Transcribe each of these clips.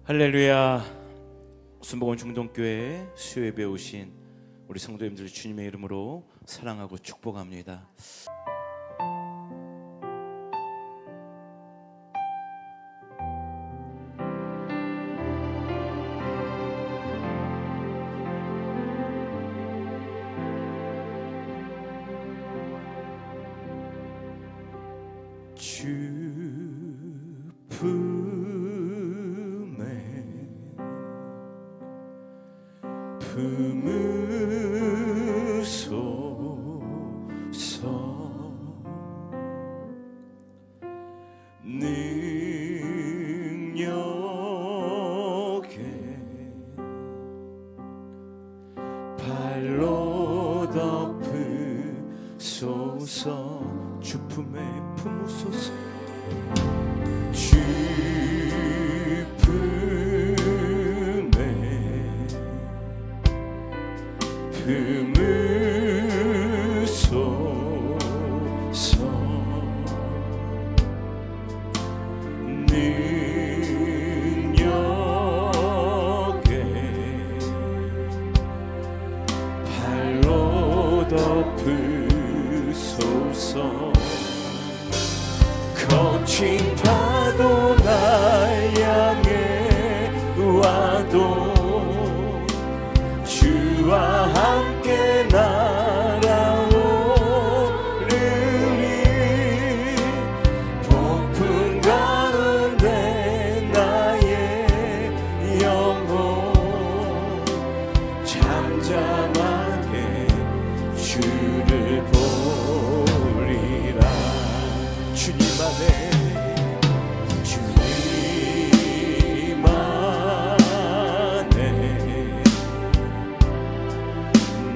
할렐루야. 순복음 중동교회 수요예배에 오신 우리 성도님들 주님의 이름으로 사랑하고 축복합니다. 품으소서. 능력에 발로 덮으소서. 주 품에 품으소서. 주 품에 품으소서. 능력에 발로 덮으소서. 거친 파도 날 향해 와도 주와 함께 날아오르리. 폭풍 가운데 나의 영혼 잠잠하게 주를 보리라. 주님 안에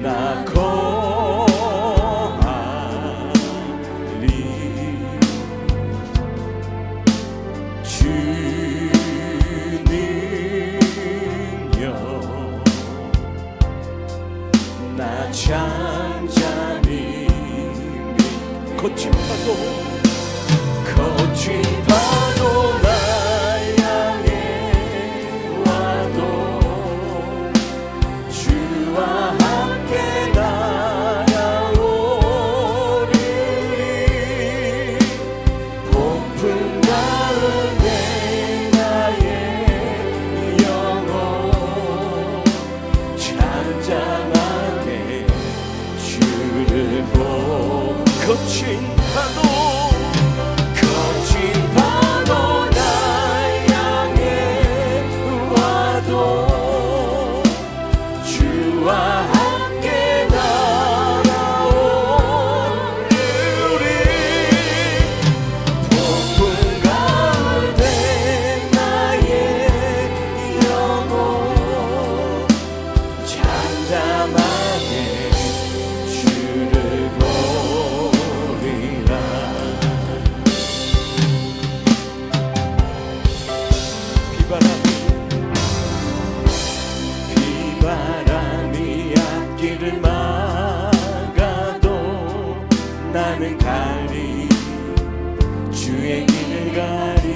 나 거하리. 주님여 나 잠잠히 거친 파도 나 향해 와도 주와 함께 날아오르리. 폭풍 가운데 나의 영혼 잠잠하게 주를 보. 거친 파도 날 향해 와도 주와 함께 날아오르리. 폭풍 가운데 나의 영혼 잠잠하게 주를 보리라. 비바람이 앞길을 막아도 나는 가리. 주의 길을 가리.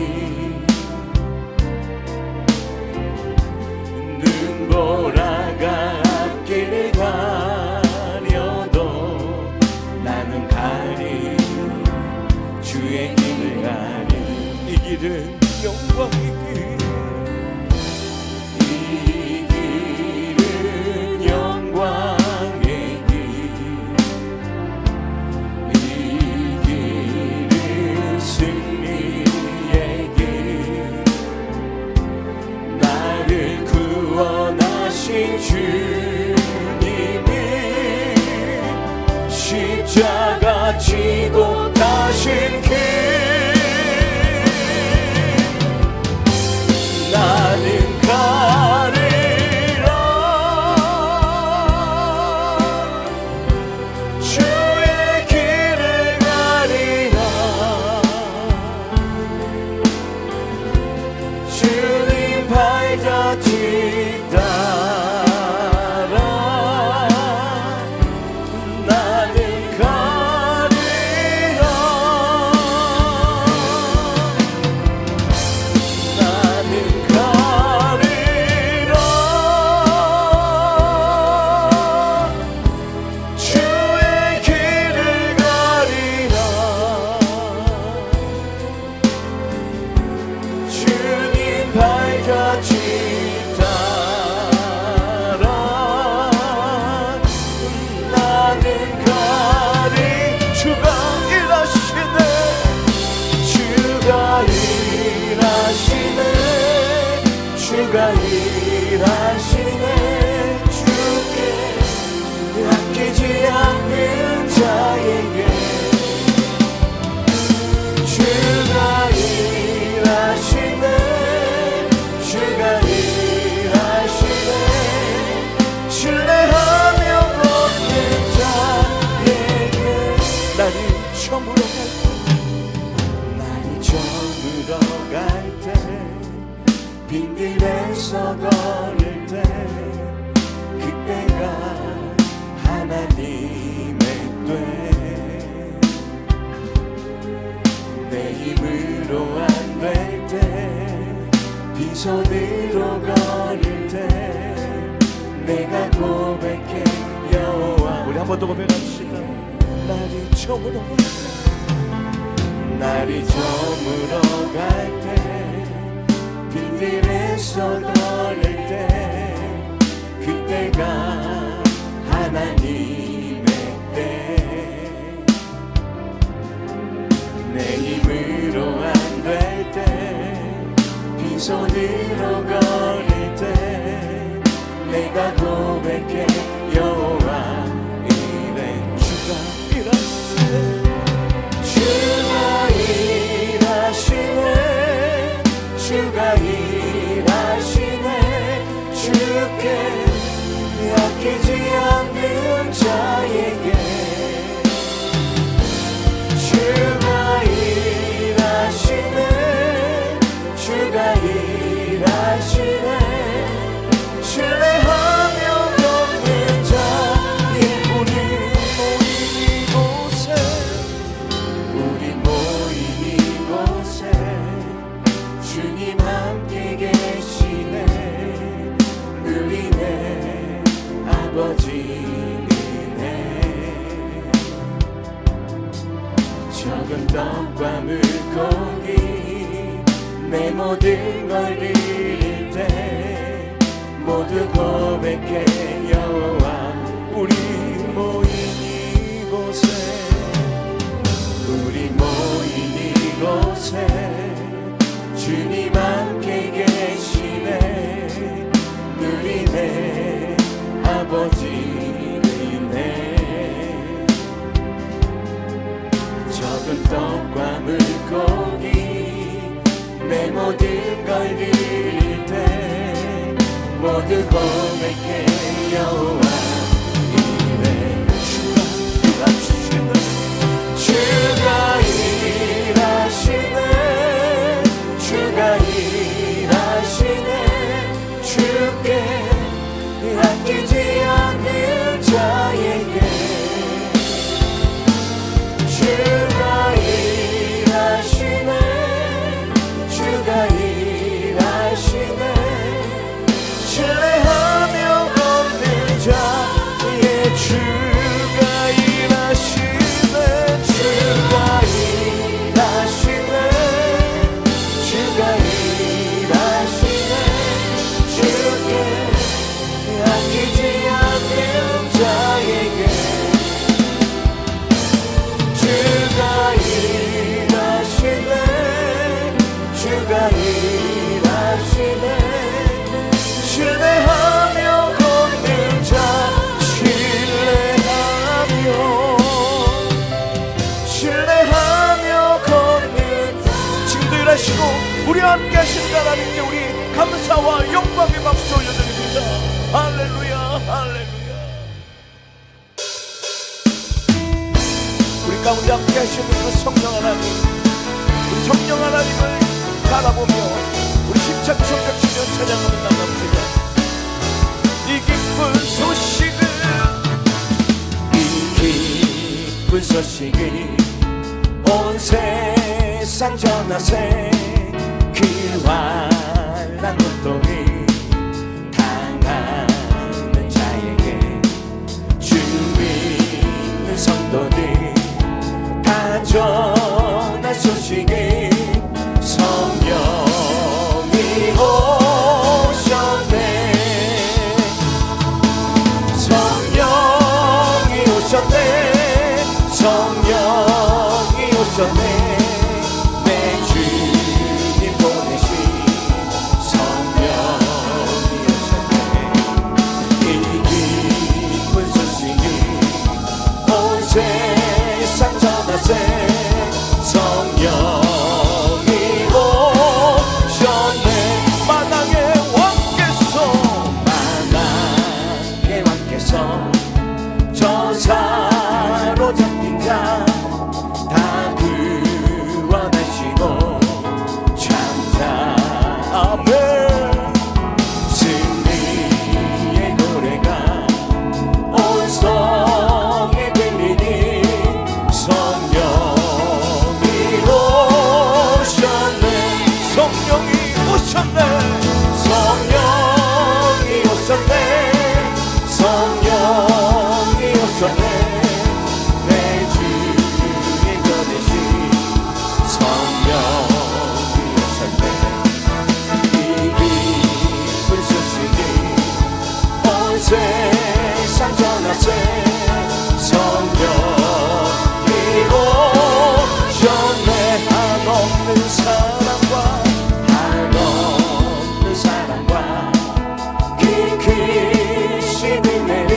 눈보라가 앞길을 가려도 나는 가리. 주의 길을 가리. 이 길은 영광의 길. 주님이 십자가 지고 가신 길. 나는 가리라. 주의 길을 가리라. 주님 발자취 따라 나는 가리라. 나는 가리라. 주가 일하시네. 주께 아끼지 않는 자에게 주가 일하시네. 주가 일하시네. 신뢰하며 걷는 자에게 날이 저물어 갈 때 빈들에서 걸을 때 그때가 하나님의 때 내 힘으로 안 될 때 빈손으로 걸을 때 내가 고백해 여호와. 우리 한 번 더 고백합시다. 날이 저물어 날이 저물어 갈 때 빈들에서 걸을 때 그때가 하나님의 때 내 힘으로 안 될 때 빈손으로 걸을 때 내가 고백해 여호와 이래. 주가 일하시네. 주가 일하시네. 주가 일하시네. 주께 아끼지 않는 자에게 주가 일하시네. 주가 일하시네. 신뢰하며 걷는 자의 우리 모인 이곳에 우리 모인 이곳에 주님 함께 계시네. 우리네 아버지네. 적은 떡과 물고기 내 모든 걸 드릴 때 모두 고백해 여호와. 우리 모인 이곳에 우리 모인 이곳에 주님 함께 계시네. 누리네 아버지네. 적은 떡과 물고기 내 모든 걸 드릴 때 모두 고백해 여호와 이래. 주가 일하시네. 주가 일하시네. 주가 일하시네. 주께 아끼지 않는 자에게 주가 일하시네. 주가 일하시네. 신뢰하며 걷는 자의 주가 일하시네. 주가 일하시네. 주가 일하시네. 주께 아끼지 않는 자에게 주가 일하시네. 주가 일하시네. 신뢰하며 걷는 자 신뢰하며 걷는 지금도 일하시고 우리 함께 하시는 하나님께 우리 감사와 영광의 박수 올려드립니다. 할렐루야 할렐루야. 우리 가운데 함께 하시는 그 성령 하나님, 우리 성령 하나님을 바라보며 우리 힘차게 손뼉치며 찬양하며 나갑니다. 이 기쁜 소식은 이 기쁜 소식이 온 세상 전하세. 그 환난 고통이 당하는 자에게 주 믿는 성도들 다 전할 소식이 성령이 오셨네. 성령이 오셨네. 성령이 오셨네. 내 주 오셨네. 성령이 오셨네. 성령이 오셨네. 내 주님 보내신 성령이 오셨네. 이 기쁜 소식이 온 세상 전하세. 성령이 오셨네. 한없는 사랑과 한없는 사랑과 크신 은혜를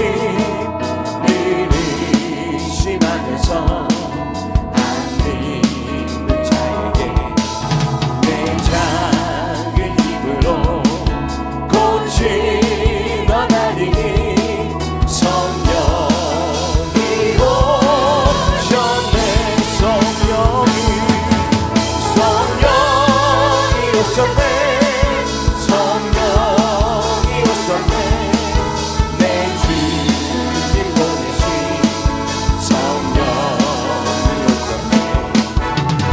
의심하면서 안 믿는 자에게 내 작은 힘으로 고치너나니 성령이 오셨네. 성령이 오셨네. 성령이 오셨네. 내 주님 보내신 성령이 오셨네.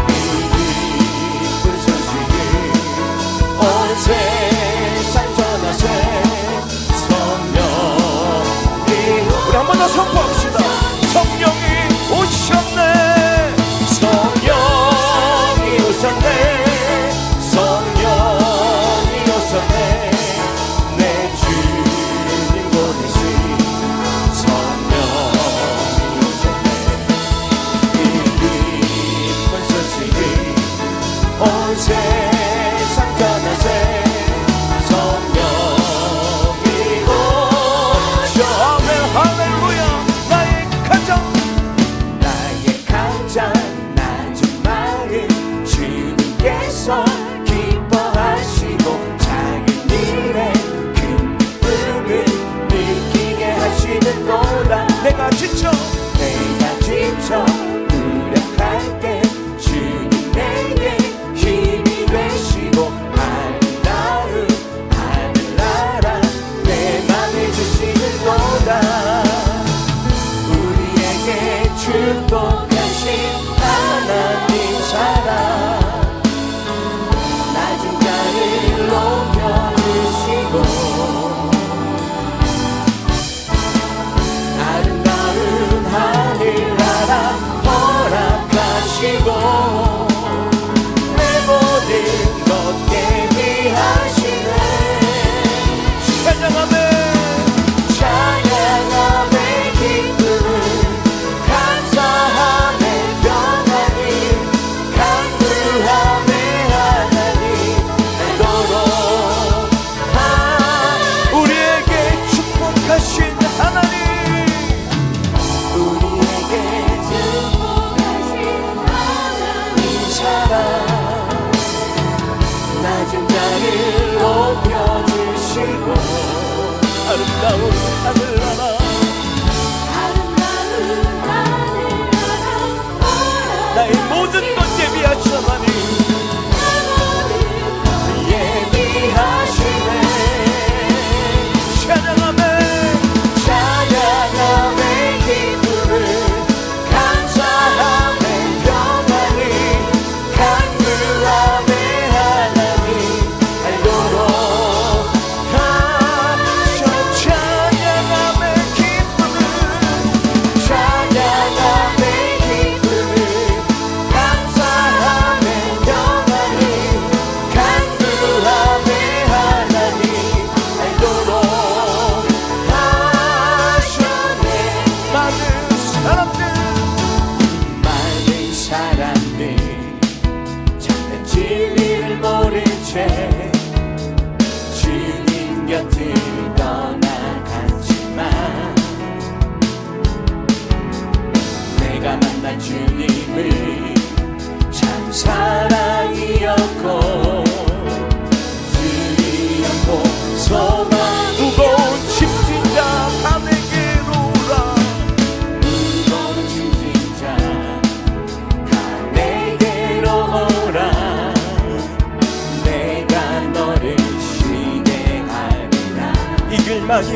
이 기쁜 소식을 온 세상 전하세. 성령이 우리 한 번 더 선포합시다. 성령이 오셨네. 성령이 오셨네. 성령이 오셨네. 내 주님 보내신 성령이 오셨네. 이 기쁜 소식이 온 세상 전하세. 성령이 오셨네. 아멘 할렐루야. 나의 가정 나의 가장 낮은 마음 주님께서 기뻐하시고 작은 일에 큰 기쁨을 느끼게 하시는 거다. 내가 지쳐 무력할 때 주님 내게 힘이 되시고 아름다운 하늘나라 내 맘에 주시는 거다. 우리에게 축복하신 하나님 사랑 낮은 자를 높여주시고 아름다운 하늘나라 허락하시고 내 모든 것 예비하시네. 찬양하네. 찬양함의 기쁨을 감사함의 평안을 간구함의 하나님 알도록 우리에게 축복하신 하나님. 우리에게 축복하신 하나님 사랑 낮은 자를 높여주시고 아름다운 하늘나라. 나의 모든 것 예비하신 하나님. 예비하시네. 찬양하네. 찬양함의 기쁨을 감사함의 평안을 간구함의 하나님 알도록 하셔. 찬양함의 기쁨을 찬양함의 기쁨을 감사함의 평안을 간구함의 하나님 알도록 하셨네. 많은 사람들 참된 진리를 모른 채 주님 곁을 떠나갔지만 내가 만난 주님은 참 사랑이었고 주님이었고 소망 무거운 짐진 자 다 내게로 오라. 무거운 짐진 자 다 내게로 오라. 내가 너를 쉬게 하리라. 이 길만이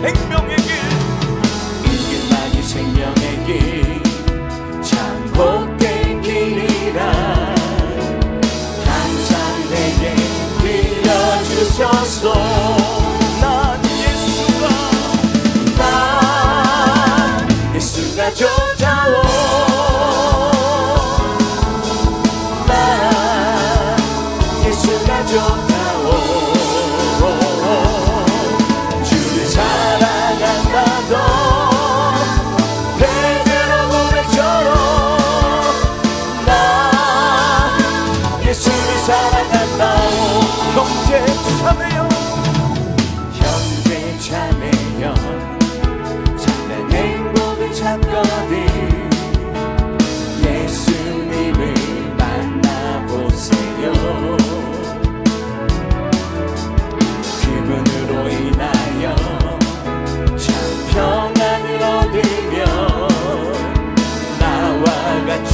생명의 길. 이 길만이 생명의 길 참 복된 길이라 항상 내게 주셨소. 난 예수가 좋다오. 난 예수가 좋다오. 주를 사랑한다던 베드로 고백처럼 난 예수를 사랑한다오. 형제 자매여, 형제 자매여, 참된 행복을 찾거든 예수님을 만나보세요. 그분으로 인하여 참 평안을 얻으며 나와 같이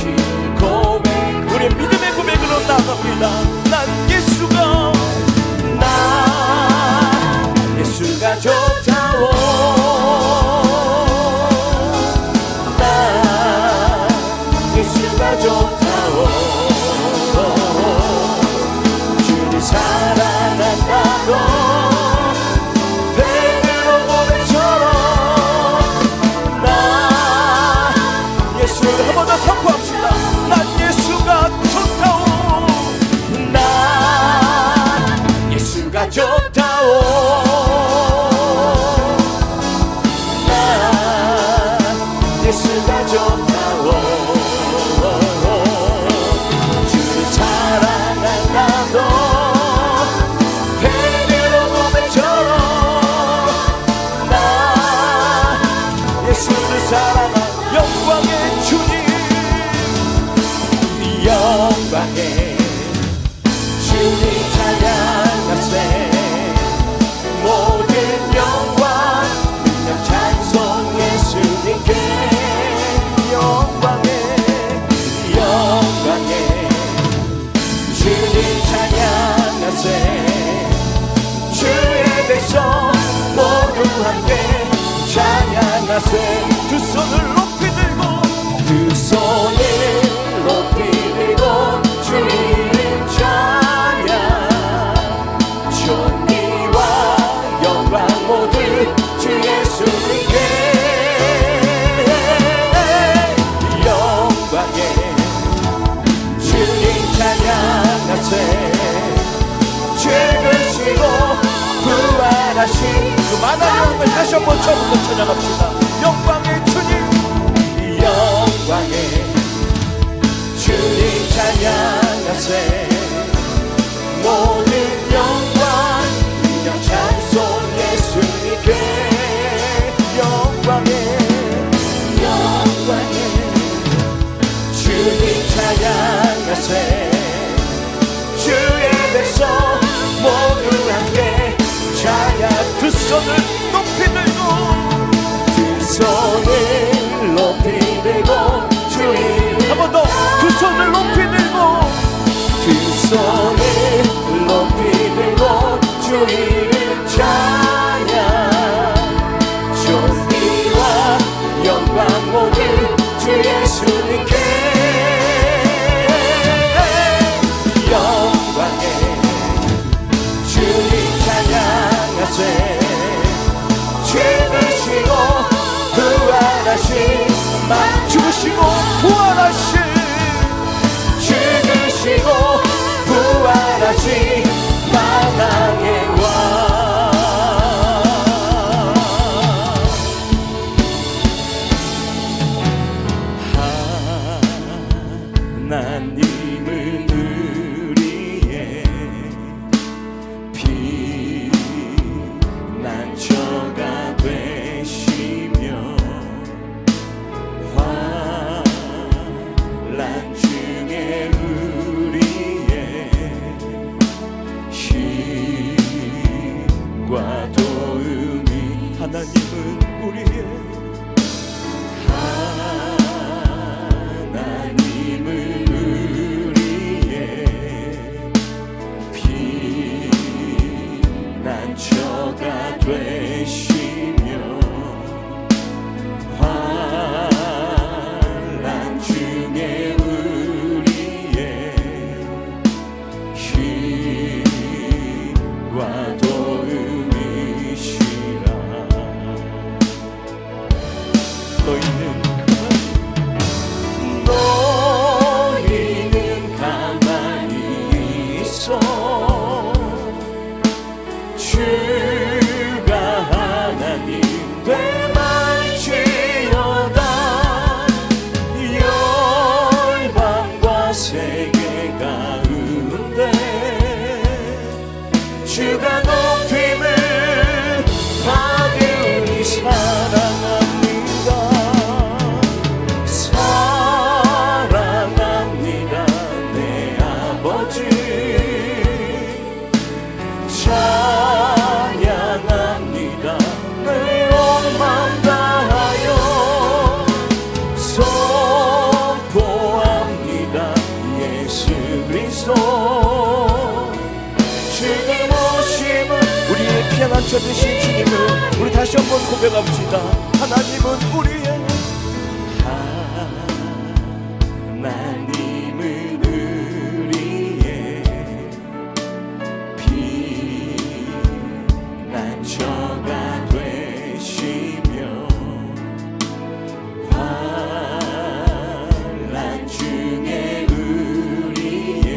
고백. 우리 믿음의 고백으로 나갑니다. 난 예수가 좋다오. 난 예수가 좋다오. 주를 사랑한다고 베드로 고백처럼 난 예수를 한 번 더 선포합시다. 난 예수가 좋다오. 난 예수가 좋다오. 예수가 좋다오. 주를 사랑한다고 베드로 고백처럼 나 예수를 사랑한 영광의 주님, 영광의 주님 찬양하세. 모든 영광 능력 찬송 예수님께. 영광의 주님 찬양하세. 주의 백성 모두 함께 찬양하세. 두 손을 높이 들고, 두 손을 높이 들고 주 이름 찬양. 존귀와 영광 모두 주 예수님께. 죽으시고 부활하신 그 만한 영광을 다시 한번 처음부터 찬양합시다. 영광의 주님, 영광의 주님 찬양하세. 모든 영광 능력 찬송 예수님께. 영광의 주님 찬양하세. 주의 백성 모두 함께 찬양. 두 손을 높이 들고, 두 손을 높이 들고 주 이름. 한 번 더 두 손을 높이 들고, 두 손을 높이 들고 주 이름 찬양. 존귀와 영광 모두 주 예수님께. 죽으시고 부활하신 죽으시고 부활하신, 죽으시고 부활하신 만왕의 왕. 하나님은 우리의 피난처가 되시며 환난 중에 우리의 힘과 도움이. 하나님은 우리의 피난처가 되시며 환난 중에 우리의 힘과 주가 높임을 받으니 사랑합니다. 사랑합니다 내 아버지. 찬양합니다 내 온 마음 다하여 선포합니다 예수 그리스도. 주님 오심은 우리의 피한 안쳐 드신 주님을 우리 다시 한번 고백합시다. 하나님은 우리의 하나님은 우리의 피난처가 되시며 환난 중에 우리의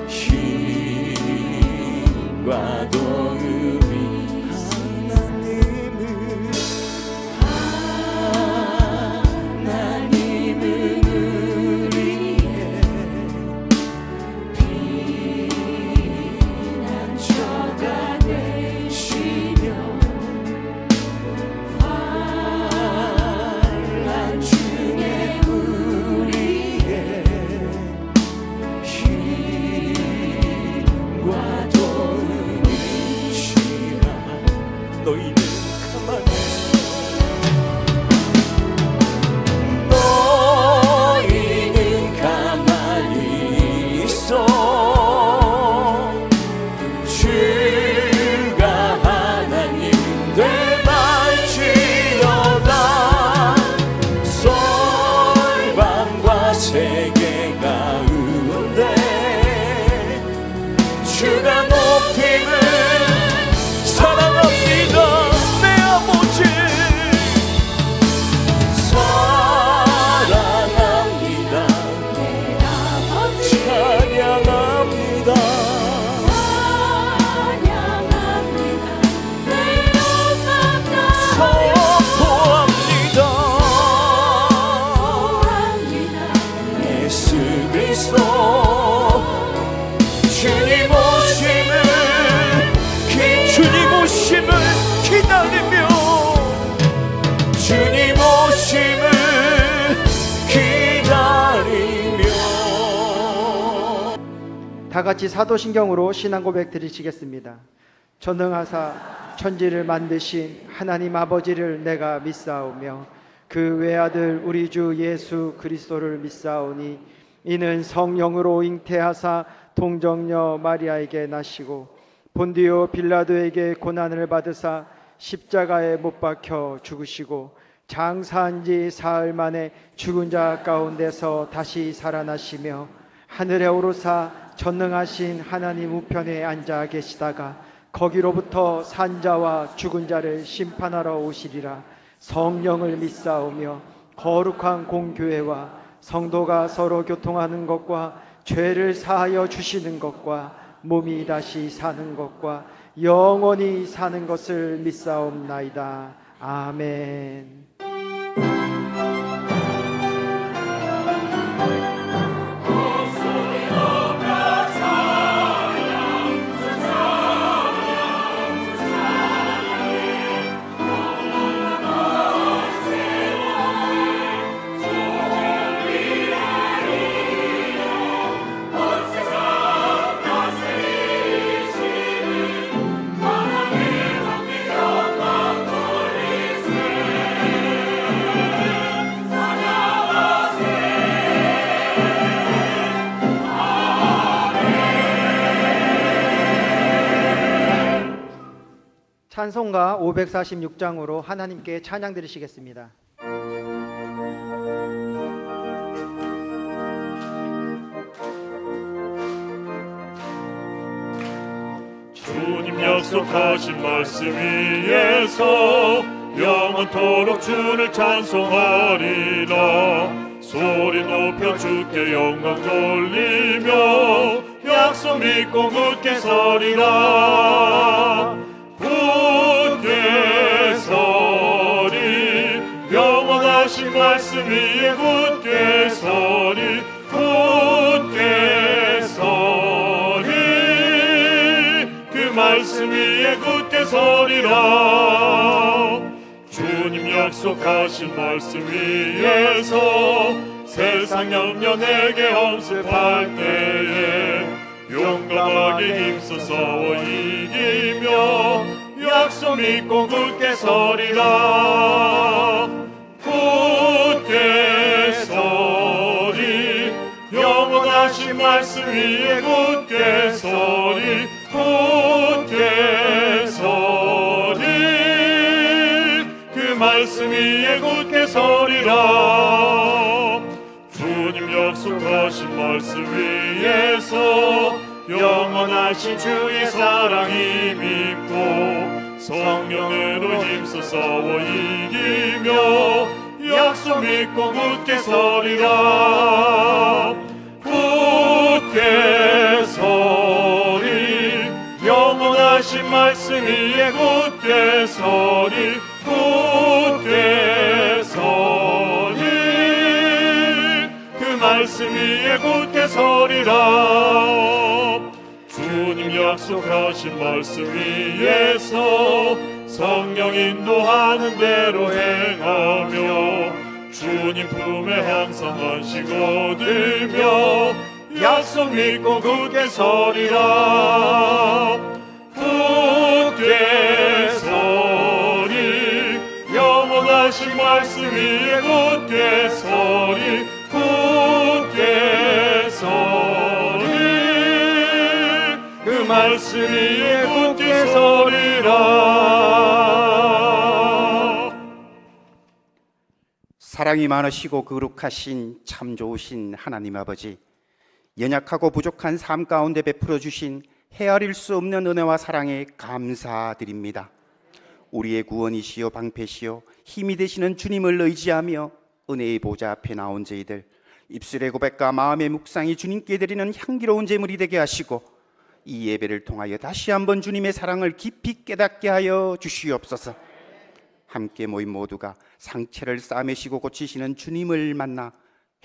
힘과 도움이. 하나님은 우리의 피난처가 되시며 환난 중에 우리의 힘과 도움이시라. 너희는 가만히 너희는 가만히 있어 주가 하나님 되말지어다. 솔방과 세계 가운데 주가 높임을 사랑합니다 내 아버지. 사랑합니다 내 아버지. 찬양합니다 찬양합니다 내 온 마음 선포합니다 다합니다 예수 그리스도. 주님 오심을 기다리며 주님 오심을 기다리며. 다 같이 사도신경으로 신앙 고백 드리시겠습니다. 전능하사 천지를 만드신 하나님 아버지를 내가 믿사오며 그 외아들 우리 주 예수 그리스도를 믿사오니 이는 성령으로 잉태하사 동정녀 마리아에게 나시고 본디오 빌라도에게 고난을 받으사 십자가에 못 박혀 죽으시고 장사한 지 사흘 만에 죽은 자 가운데서 다시 살아나시며 하늘에 오르사 전능하신 하나님 우편에 앉아 계시다가 거기로부터 산자와 죽은 자를 심판하러 오시리라. 성령을 믿사오며 거룩한 공교회와 성도가 서로 교통하는 것과 죄를 사하여 주시는 것과 몸이 다시 사는 것과 영원히 사는 것을 믿사옵나이다. 아멘. 찬송가 546장으로 하나님께 찬양 드리시겠습니다. 주님 약속하신 말씀 위에서 영원토록 주를 찬송하리라. 소리 높여 주께 영광 돌리며 약속 믿고 굳게 서리라. 굳게 서리 영원하신 말씀 위에 굳게 서리 굳게 서리. 말씀 위에 굳게 서리라. 주님 약속하신 말씀 위에서 세상 염려 내게 엄습할 때에 용감하게 힘써 싸워 이기며 약속 믿고 굳게 서리라. 굳게 서리 영원하신 말씀 위에 굳게 서리 굳게 서리 그 말씀 위에 굳게 서리라. 주님 약속하신 말씀 위에서 영원하신 주의 사랑 힘입고 성령으로 힘써 싸워 이기며 약속 믿고 굳게 서리라. 굳게 서리 영원하신 말씀 위에 굳게 서리 굳게 서리 그 말씀 위에 굳게 서리라. 주님 약속하신 말씀 위에서 성령 인도하는 대로 행하며 주님 품에 항상 안식 얻으며 약속 믿고 굳게 서리라. 굳게 서리 영원하신 말씀 위에 굳게 서리 굳게 서리 그 말씀 위에 굳게 서리라. 사랑이 많으시고 거룩하신 참 좋으신 하나님 아버지, 연약하고 부족한 삶 가운데 베풀어 주신 헤아릴 수 없는 은혜와 사랑에 감사드립니다. 우리의 구원이시요 방패시요 힘이 되시는 주님을 의지하며 은혜의 보좌 앞에 나온 저희들, 입술의 고백과 마음의 묵상이 주님께 드리는 향기로운 제물이 되게 하시고 이 예배를 통하여 다시 한번 주님의 사랑을 깊이 깨닫게 하여 주시옵소서. 함께 모인 모두가 상처를 싸매시고 고치시는 주님을 만나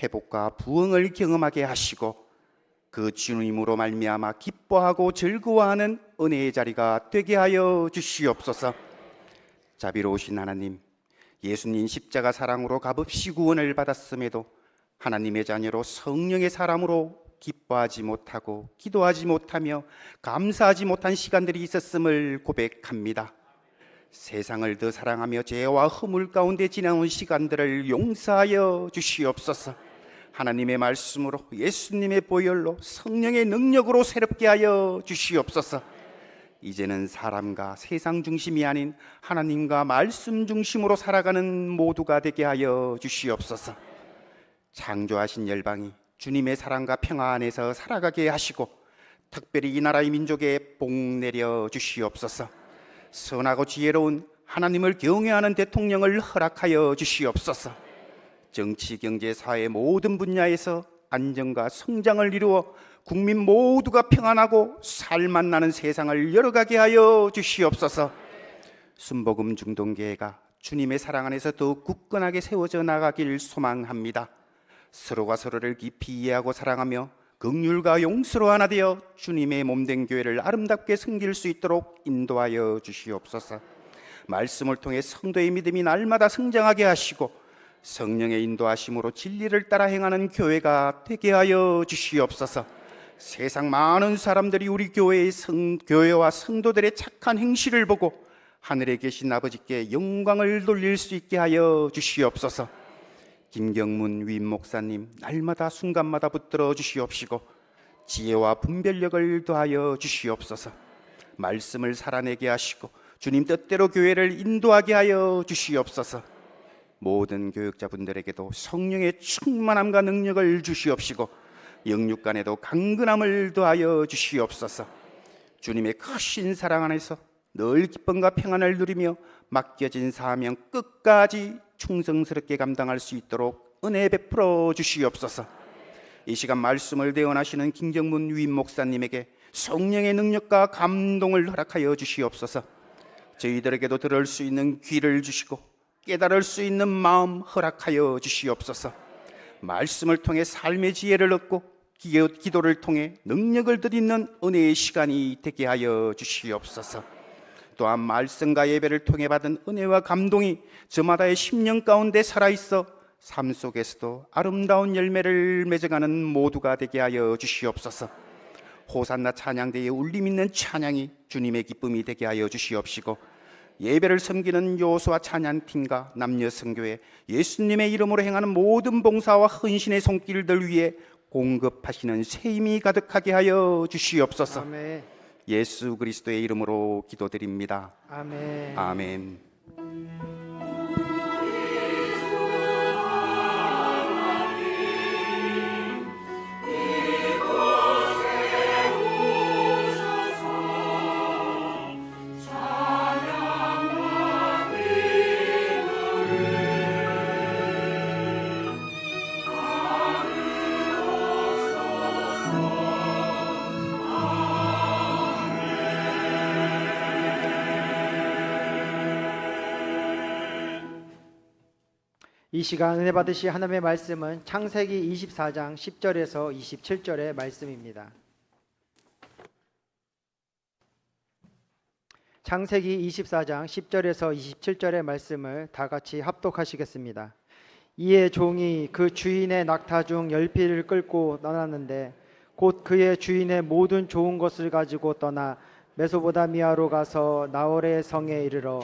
회복과 부흥을 경험하게 하시고 그 주님으로 말미암아 기뻐하고 즐거워하는 은혜의 자리가 되게 하여 주시옵소서. 자비로우신 하나님, 예수님 십자가 사랑으로 값없이 구원을 받았음에도 하나님의 자녀로 성령의 사람으로 기뻐하지 못하고 기도하지 못하며 감사하지 못한 시간들이 있었음을 고백합니다. 세상을 더 사랑하며 죄와 허물 가운데 지나온 시간들을 용서하여 주시옵소서. 하나님의 말씀으로, 예수님의 보혈로, 성령의 능력으로 새롭게 하여 주시옵소서. 이제는 사람과 세상 중심이 아닌 하나님과 말씀 중심으로 살아가는 모두가 되게 하여 주시옵소서. 창조하신 열방이 주님의 사랑과 평화 안에서 살아가게 하시고 특별히 이 나라의 민족에 복 내려 주시옵소서. 선하고 지혜로운 하나님을 경외하는 대통령을 허락하여 주시옵소서. 정치, 경제, 사회 모든 분야에서 안정과 성장을 이루어 국민 모두가 평안하고 살만 나는 세상을 열어가게 하여 주시옵소서. 순복음 중동교회가 주님의 사랑 안에서 더욱 굳건하게 세워져 나가길 소망합니다. 서로가 서로를 깊이 이해하고 사랑하며 긍휼과 용서로 하나 되어 주님의 몸된 교회를 아름답게 섬길 수 있도록 인도하여 주시옵소서. 말씀을 통해 성도의 믿음이 날마다 성장하게 하시고 성령의 인도하심으로 진리를 따라 행하는 교회가 되게 하여 주시옵소서. 세상 많은 사람들이 우리 교회와 성도들의 착한 행실을 보고 하늘에 계신 아버지께 영광을 돌릴 수 있게 하여 주시옵소서. 김경문 위임 목사님 날마다 순간마다 붙들어 주시옵시고 지혜와 분별력을 더하여 주시옵소서. 말씀을 살아내게 하시고 주님 뜻대로 교회를 인도하게 하여 주시옵소서. 모든 교육자분들에게도 성령의 충만함과 능력을 주시옵시고 영육간에도 강건함을 더하여 주시옵소서. 주님의 크신 사랑 안에서 늘 기쁨과 평안을 누리며 맡겨진 사명 끝까지 충성스럽게 감당할 수 있도록 은혜 베풀어 주시옵소서. 이 시간 말씀을 대언하시는 김경문 위임 목사님에게 성령의 능력과 감동을 허락하여 주시옵소서. 저희들에게도 들을 수 있는 귀를 주시고 깨달을 수 있는 마음 허락하여 주시옵소서. 말씀을 통해 삶의 지혜를 얻고 기도를 통해 능력을 드리는 은혜의 시간이 되게 하여 주시옵소서. 또한 말씀과 예배를 통해 받은 은혜와 감동이 저마다의 심령 가운데 살아있어 삶 속에서도 아름다운 열매를 맺어가는 모두가 되게 하여 주시옵소서. 호산나 찬양대에 울림 있는 찬양이 주님의 기쁨이 되게 하여 주시옵시고, 예배를 섬기는 요수와 찬양팀과 남녀성교회 예수님의 이름으로 행하는 모든 봉사와 헌신의 손길들 위해 공급하시는 새 힘이 가득하게 하여 주시옵소서. 아멘. 예수 그리스도의 이름으로 기도드립니다. 아멘. 아멘. 이 시간 은혜 받으실 하나님의 말씀은 창세기 24장 10절에서 27절의 말씀입니다. 창세기 24장 10절에서 27절의 말씀을 다 같이 합독하시겠습니다. 이에 종이 그 주인의 낙타 중 10匹을 끌고 떠났는데 곧 그의 주인의 모든 좋은 것을 가지고 떠나 메소보다미아로 가서 나홀의 성에 이르러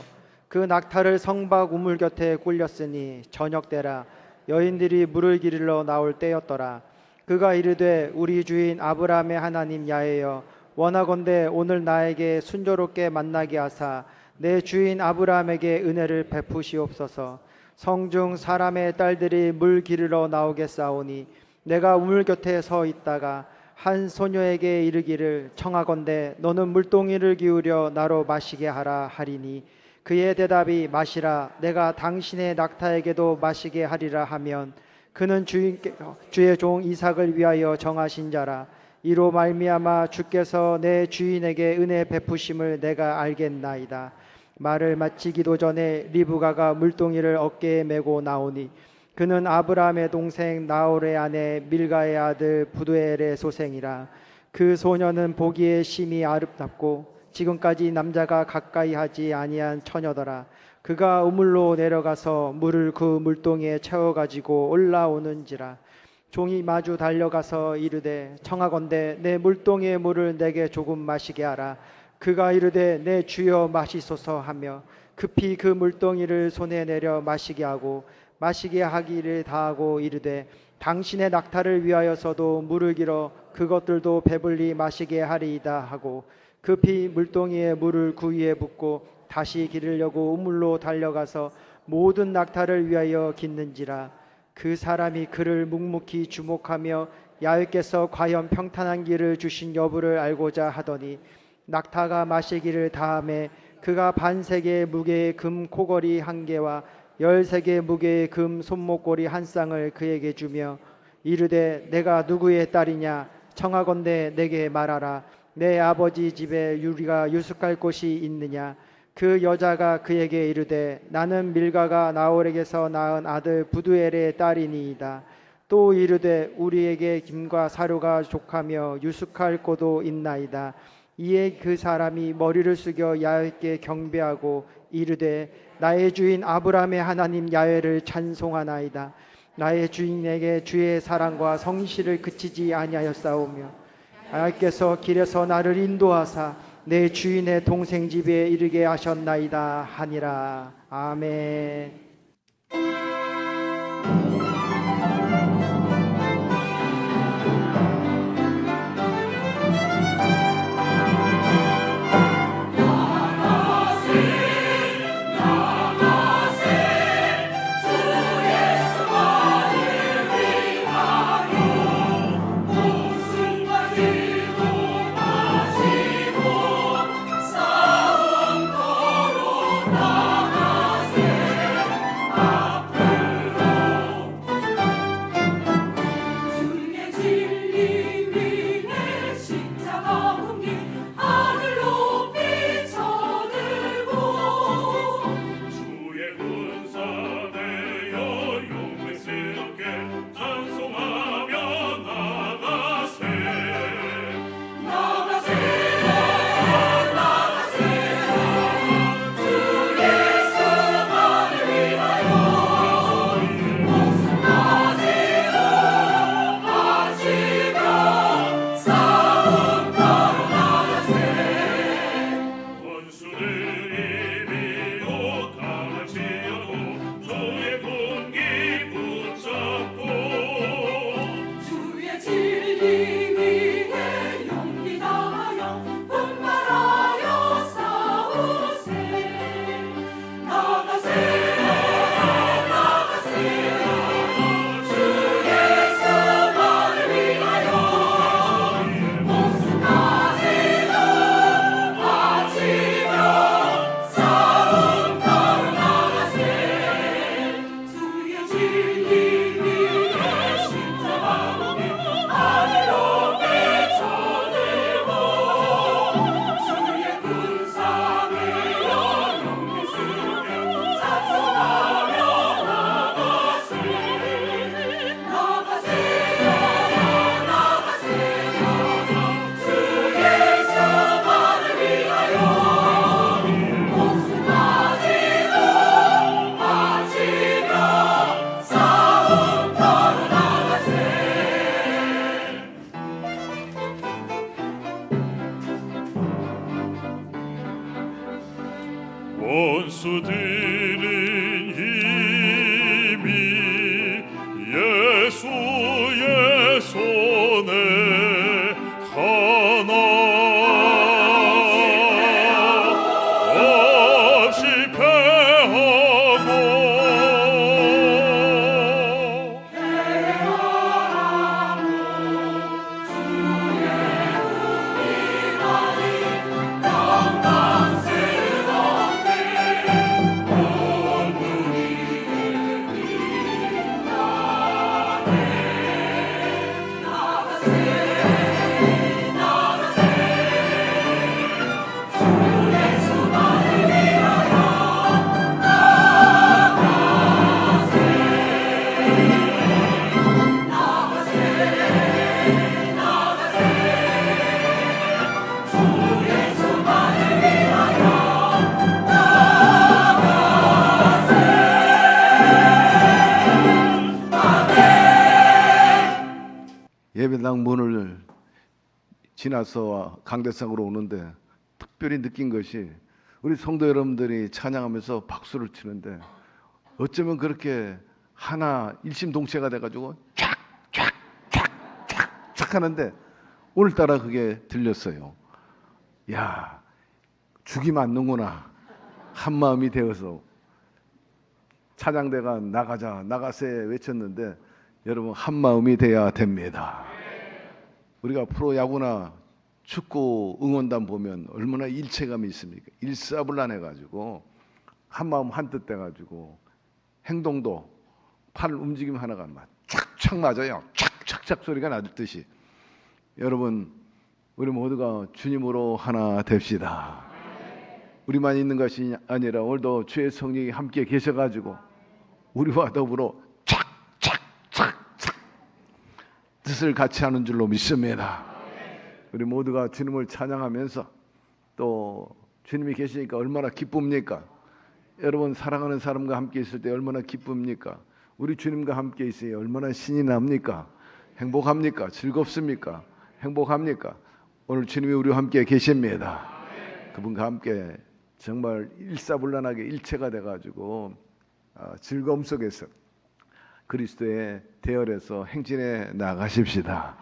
그 낙타를 성박 우물 곁에 꿀렸으니 저녁 때라 여인들이 물을 기르러 나올 때였더라. 그가 이르되 우리 주인 아브라함의 하나님 야훼여 원하건대 오늘 나에게 순조롭게 만나게 하사 내 주인 아브라함에게 은혜를 베푸시옵소서. 성중 사람의 딸들이 물 기르러 나오겠사오니 내가 우물 곁에 서 있다가 한 소녀에게 이르기를 청하건대 너는 물동이를 기울여 나로 마시게 하라 하리니 그의 대답이 마시라 내가 당신의 낙타에게도 마시게 하리라 하면 그는 주의 종 이삭을 위하여 정하신 자라. 이로 말미암아 주께서 내 주인에게 은혜 베푸심을 내가 알겠나이다. 말을 마치기도 전에 리브가가 물동이를 어깨에 메고 나오니 그는 아브라함의 동생 나홀의 아내 밀가의 아들 부두엘의 소생이라. 그 소녀는 보기에 심히 아름답고 지금까지 남자가 가까이 하지 아니한 처녀더라. 그가 우물로 내려가서 물을 그 물동이에 채워가지고 올라오는지라. 종이 마주 달려가서 이르되 청하건대 내 물동이의 물을 내게 조금 마시게 하라. 그가 이르되 내 주여 마시소서 하며 급히 그 물동이를 손에 내려 마시게 하고 마시게 하기를 다하고 이르되 당신의 낙타를 위하여서도 물을 길어 그것들도 배불리 마시게 하리이다 하고 급히 물동이에 물을 그 위에 붓고 다시 기르려고 우물로 달려가서 모든 낙타를 위하여 깃는지라. 그 사람이 그를 묵묵히 주목하며 야훼께서 과연 평탄한 길을 주신 여부를 알고자 하더니 낙타가 마시기를 다하매 그가 반세계 무게의 금 코걸이 1개와 13개 무게의 금 손목고리 1쌍을 그에게 주며 이르되 내가 누구의 딸이냐 청하건대 내게 말하라. 내 아버지 집에 우리가 유숙할 곳이 있느냐. 그 여자가 그에게 이르되 나는 밀가가 나홀에게서 낳은 아들 부두엘의 딸이니이다. 또 이르되 우리에게 김과 사료가 족하며 유숙할 곳도 있나이다. 이에 그 사람이 머리를 숙여 야훼께 경배하고 이르되 나의 주인 아브라함의 하나님 야훼를 찬송하나이다. 나의 주인에게 주의 사랑과 성실을 그치지 아니하였사오며 야훼께서 길에서 나를 인도하사 내 주인의 동생 집에 이르게 하셨나이다 하니라. 아멘. 원수들은 이미 예수의 손에 하나 없이 패하고 예배당 문을 지나서 강대상으로 오는데 특별히 느낀 것이 우리 성도 여러분들이 찬양하면서 박수를 치는데 어쩌면 그렇게 하나 일심동체가 돼가지고 쫙 하는데 오늘따라 그게 들렸어요. 야, 죽이 맞는구나. 한 마음이 되어서 찬양대가 나가세 외쳤는데 여러분 한 마음이 돼야 됩니다. 우리가 프로야구나 축구 응원단 보면 얼마나 일체감이 있습니까? 일사불란해가지고 한 마음 한뜻 돼가지고 행동도 팔 움직임 하나가 막 착착 맞아요. 착착착 소리가 나듯이 여러분 우리 모두가 주님으로 하나 됩시다. 우리만 있는 것이 아니라 오늘도 주의 성령이 함께 계셔가지고 우리와 더불어 뜻을 같이 하는 줄로 믿습니다. 우리 모두가 주님을 찬양하면서 또 주님이 계시니까 얼마나 기쁩니까? 여러분 사랑하는 사람과 함께 있을 때 얼마나 기쁩니까? 우리 주님과 함께 있으니 얼마나 신이 납니까? 행복합니까? 즐겁습니까? 행복합니까? 오늘 주님이 우리와 함께 계십니다. 그분과 함께 정말 일사불란하게 일체가 돼가지고 즐거움 속에서 그리스도의 대열에서 행진해 나가십시다.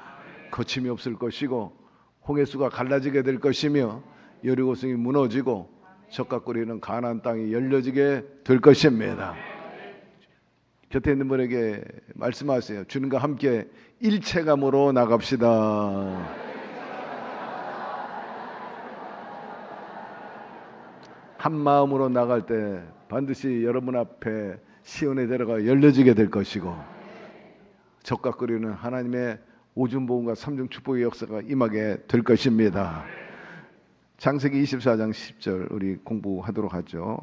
거침이 없을 것이고 홍해수가 갈라지게 될 것이며 여리고성이 무너지고 적각거리는 가나안 땅이 열려지게 될 것입니다. 곁에 있는 분에게 말씀하세요. 주님과 함께 일체감으로 나갑시다. 한 마음으로 나갈 때 반드시 여러분 앞에 시온의 대로가 열려지게 될 것이고 적각거리는 하나님의 오중보응과 삼중 축복의 역사가 임하게 될 것입니다. 창세기 24장 10절 우리 공부하도록 하죠.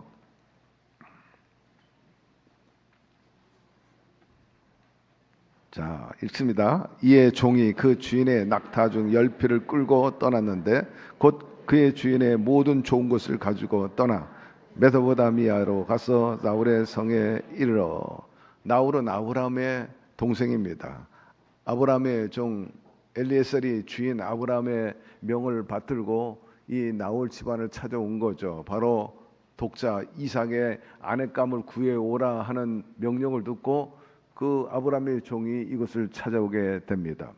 자, 읽습니다. 이에 종이 그 주인의 낙타 중 10匹을 끌고 떠났는데 곧 그의 주인의 모든 좋은 것을 가지고 떠나 메소포타미아로 가서 나홀의 성에 이르러. 나홀은 아브라함의 동생입니다. 아브라함의 종 엘리에셀이 주인 아브라함의 명을 받들고 이 나홀 집안을 찾아온 거죠. 바로 독자 이삭의 아내감을 구해오라 하는 명령을 듣고 그 아브라함의 종이 이곳을 찾아오게 됩니다.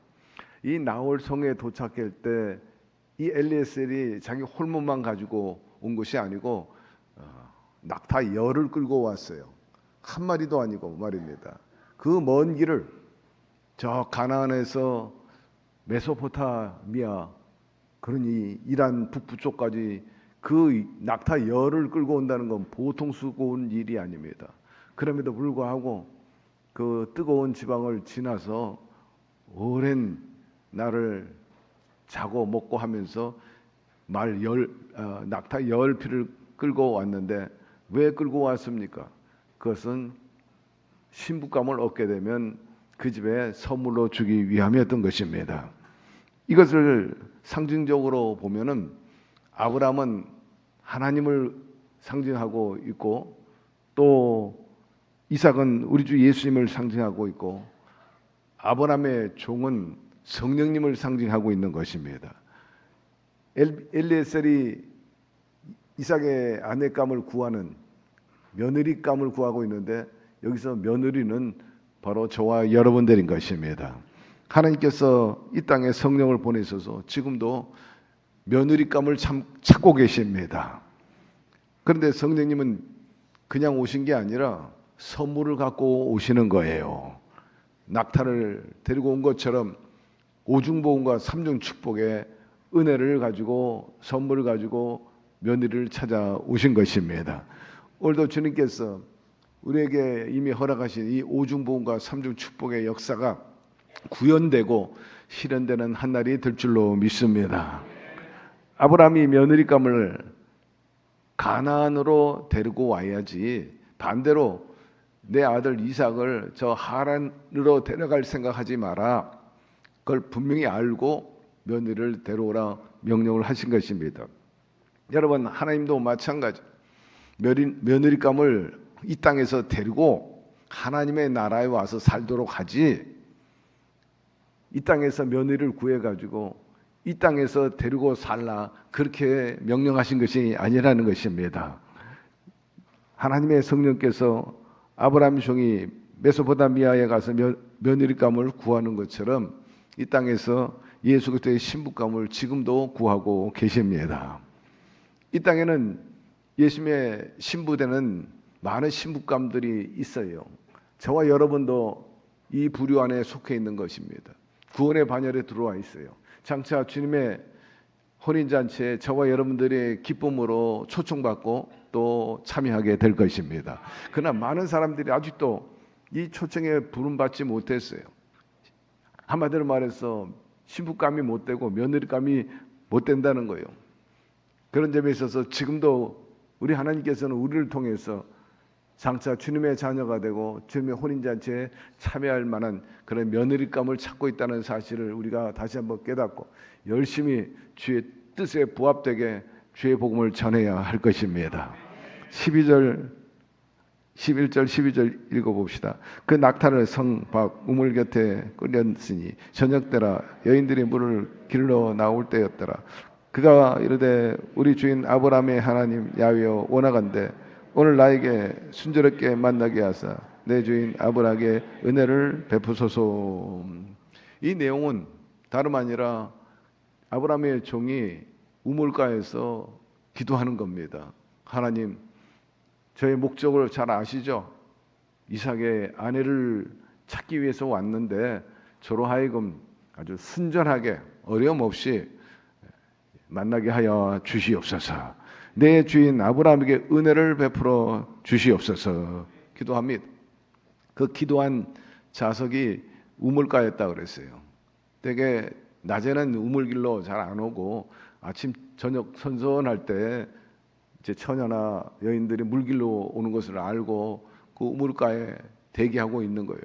이 나홀 성에 도착할 때 이 엘리에셀이 자기 홀몸만 가지고 온 것이 아니고 낙타 열을 끌고 왔어요. 한 마리도 아니고 말입니다. 그 먼 길을 저 가나안에서 메소포타미아 그러니 이란 북부 쪽까지 그 낙타 열을 끌고 온다는 건 보통 수고운 일이 아닙니다. 그럼에도 불구하고 그 뜨거운 지방을 지나서 오랜 날을 자고 먹고 하면서 낙타 10匹를 끌고 왔는데 왜 끌고 왔습니까? 그것은 신부감을 얻게 되면 그 집에 선물로 주기 위함이었던 것입니다. 이것을 상징적으로 보면은 아브라함은 하나님을 상징하고 있고 또 이삭은 우리 주 예수님을 상징하고 있고 아브라함의 종은 성령님을 상징하고 있는 것입니다. 엘리에셀이 이삭의 아내감을 구하는 며느리감을 구하고 있는데 여기서 며느리는 바로 저와 여러분들인 것입니다. 하나님께서 이 땅에 성령을 보내셔서 지금도 며느리감을 찾고 계십니다. 그런데 성령님은 그냥 오신 게 아니라 선물을 갖고 오시는 거예요. 낙타를 데리고 온 것처럼 오중보험과 삼중축복의 은혜를 가지고 선물을 가지고 며느리를 찾아오신 것입니다. 오늘도 주님께서 우리에게 이미 허락하신 이 오중보험과 삼중축복의 역사가 구현되고 실현되는 한 날이 될 줄로 믿습니다. 아브라함이 며느리감을 가나안으로 데리고 와야지 반대로 내 아들 이삭을 저 하란으로 데려갈 생각하지 마라. 그걸 분명히 알고 며느리를 데려오라 명령을 하신 것입니다. 여러분, 하나님도 마찬가지. 며느리감을 이 땅에서 데리고 하나님의 나라에 와서 살도록 하지, 이 땅에서 며느리를 구해가지고 이 땅에서 데리고 살라 그렇게 명령하신 것이 아니라는 것입니다. 하나님의 성령께서 아브라함 종이 메소포타미아에 가서 며느리감을 구하는 것처럼 이 땅에서 예수 그리스도의 신부감을 지금도 구하고 계십니다. 이 땅에는 예수님의 신부되는 많은 신부감들이 있어요. 저와 여러분도 이 부류 안에 속해 있는 것입니다. 구원의 반열에 들어와 있어요. 장차 주님의 혼인잔치에 저와 여러분들의 기쁨으로 초청받고 또 참여하게 될 것입니다. 그러나 많은 사람들이 아직도 이 초청에 부름받지 못했어요. 한마디로 말해서 신부감이 못 되고 며느리감이 못 된다는 거예요. 그런 점에 있어서 지금도 우리 하나님께서는 우리를 통해서 장차 주님의 자녀가 되고 주님의 혼인잔치에 참여할 만한 그런 며느리감을 찾고 있다는 사실을 우리가 다시 한번 깨닫고 열심히 주의 뜻에 부합되게 주의 복음을 전해야 할 것입니다. 11절 12절 읽어봅시다. 그 낙타를 성 밖 우물 곁에 끌렸으니 저녁 때라 여인들이 물을 길러 나올 때였더라. 그가 이르되 우리 주인 아브라함의 하나님 야훼여 원하건대 오늘 나에게 순조롭게 만나게 하사 내 주인 아브라함에게 은혜를 베푸소서. 이 내용은 다름 아니라 아브라함의 종이 우물가에서 기도하는 겁니다. 하나님, 저의 목적을 잘 아시죠? 이삭의 아내를 찾기 위해서 왔는데 저로 하여금 아주 순전하게 어려움 없이 만나게 하여 주시옵소서. 내 주인 아브라함에게 은혜를 베풀어 주시옵소서 기도합니다. 그 기도한 자석이 우물가였다 그랬어요. 되게 낮에는 우물길로 잘 안 오고 아침 저녁 선선할 때 이제 처녀나 여인들이 물길로 오는 것을 알고 그 우물가에 대기하고 있는 거예요.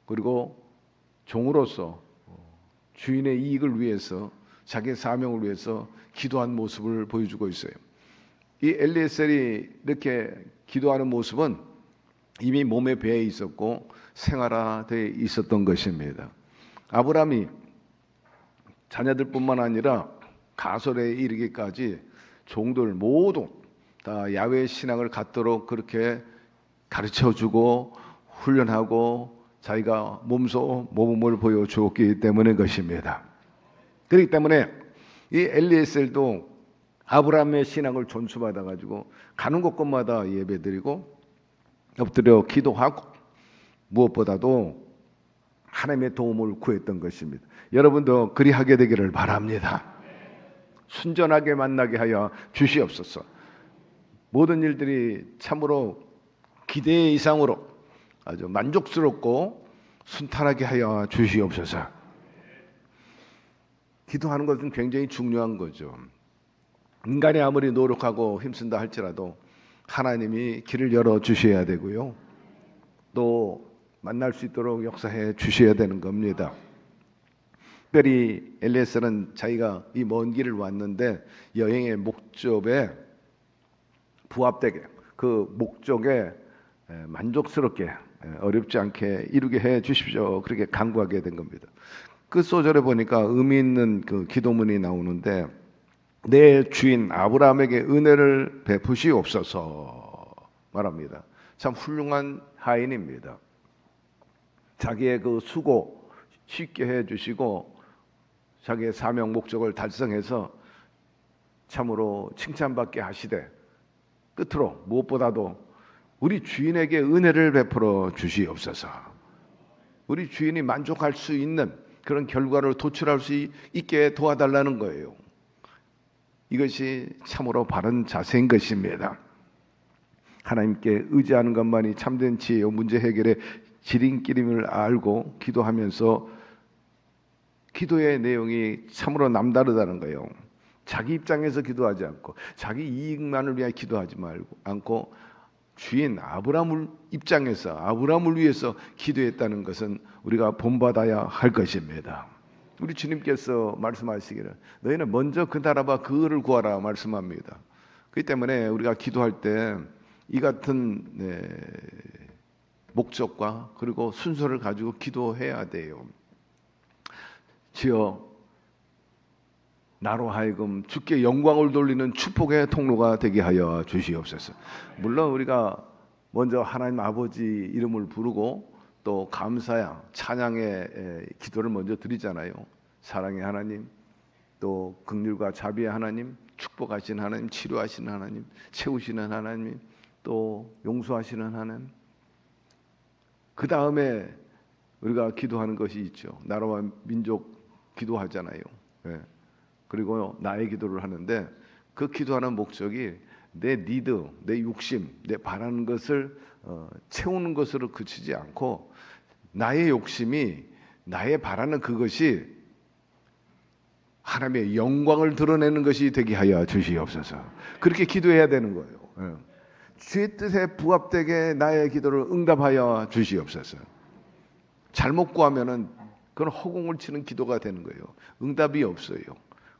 그리고 종으로서 주인의 이익을 위해서 자기의 사명을 위해서 기도한 모습을 보여주고 있어요. 이 엘리에셀이 이렇게 기도하는 모습은 이미 몸에 배에 있었고 생활화되어 있었던 것입니다. 아브라함이 자녀들뿐만 아니라 가설에 이르기까지 종들 모두 다 야훼 신앙을 갖도록 그렇게 가르쳐주고 훈련하고 자기가 몸소 모범을 보여주었기 때문인 것입니다. 그렇기 때문에 이 엘리에셀도 아브라함의 신앙을 존수받아 가지고 가는 곳곳마다 예배드리고 엎드려 기도하고 무엇보다도 하나님의 도움을 구했던 것입니다. 여러분도 그리하게 되기를 바랍니다. 순전하게 만나게 하여 주시옵소서. 모든 일들이 참으로 기대 이상으로 아주 만족스럽고 순탄하게 하여 주시옵소서. 기도하는 것은 굉장히 중요한 거죠. 인간이 아무리 노력하고 힘쓴다 할지라도 하나님이 길을 열어 주셔야 되고요. 또 만날 수 있도록 역사해 주셔야 되는 겁니다. 특별히 엘리에셀은 자기가 이 먼 길을 왔는데 여행의 목적에 부합되게 그 목적에 만족스럽게 어렵지 않게 이루게 해 주십시오. 그렇게 간구하게 된 겁니다. 그 소절에 보니까 의미 있는 그 기도문이 나오는데 내 주인 아브라함에게 은혜를 베푸시옵소서 말합니다. 참 훌륭한 하인입니다. 자기의 그 수고 쉽게 해주시고 자기의 사명 목적을 달성해서 참으로 칭찬받게 하시되 끝으로 무엇보다도 우리 주인에게 은혜를 베풀어 주시옵소서. 우리 주인이 만족할 수 있는 그런 결과를 도출할 수 있게 도와달라는 거예요. 이것이 참으로 바른 자세인 것입니다. 하나님께 의지하는 것만이 참된 지혜요 문제 해결의 지름길임을 알고 기도하면서 기도의 내용이 참으로 남다르다는 거예요. 자기 입장에서 기도하지 않고 자기 이익만을 위해 기도하지 않고 주인 아브라함을 입장에서 아브라함을 위해서 기도했다는 것은 우리가 본받아야 할 것입니다. 우리 주님께서 말씀하시기를 너희는 먼저 그 나라와 그 의를 구하라 말씀합니다. 그렇기 때문에 우리가 기도할 때 이 같은 목적과 그리고 순서를 가지고 기도해야 돼요. 주여 나로 하여금 주께 영광을 돌리는 축복의 통로가 되게 하여 주시옵소서. 물론 우리가 먼저 하나님 아버지 이름을 부르고 또 감사야 찬양의 기도를 먼저 드리잖아요. 사랑의 하나님, 또 긍휼과 자비의 하나님, 축복하시는 하나님, 치료하시는 하나님, 채우시는 하나님, 또 용서하시는 하나님. 그 다음에 우리가 기도하는 것이 있죠. 나라와 민족 기도하잖아요. 그리고 나의 기도를 하는데 그 기도하는 목적이 내 니드, 내 욕심, 내 바라는 것을 채우는 것으로 그치지 않고 나의 욕심이 나의 바라는 그것이 하나님의 영광을 드러내는 것이 되게 하여 주시옵소서. 그렇게 기도해야 되는 거예요. 주의 뜻에 부합되게 나의 기도를 응답하여 주시옵소서. 잘못 구하면은 그건 허공을 치는 기도가 되는 거예요. 응답이 없어요.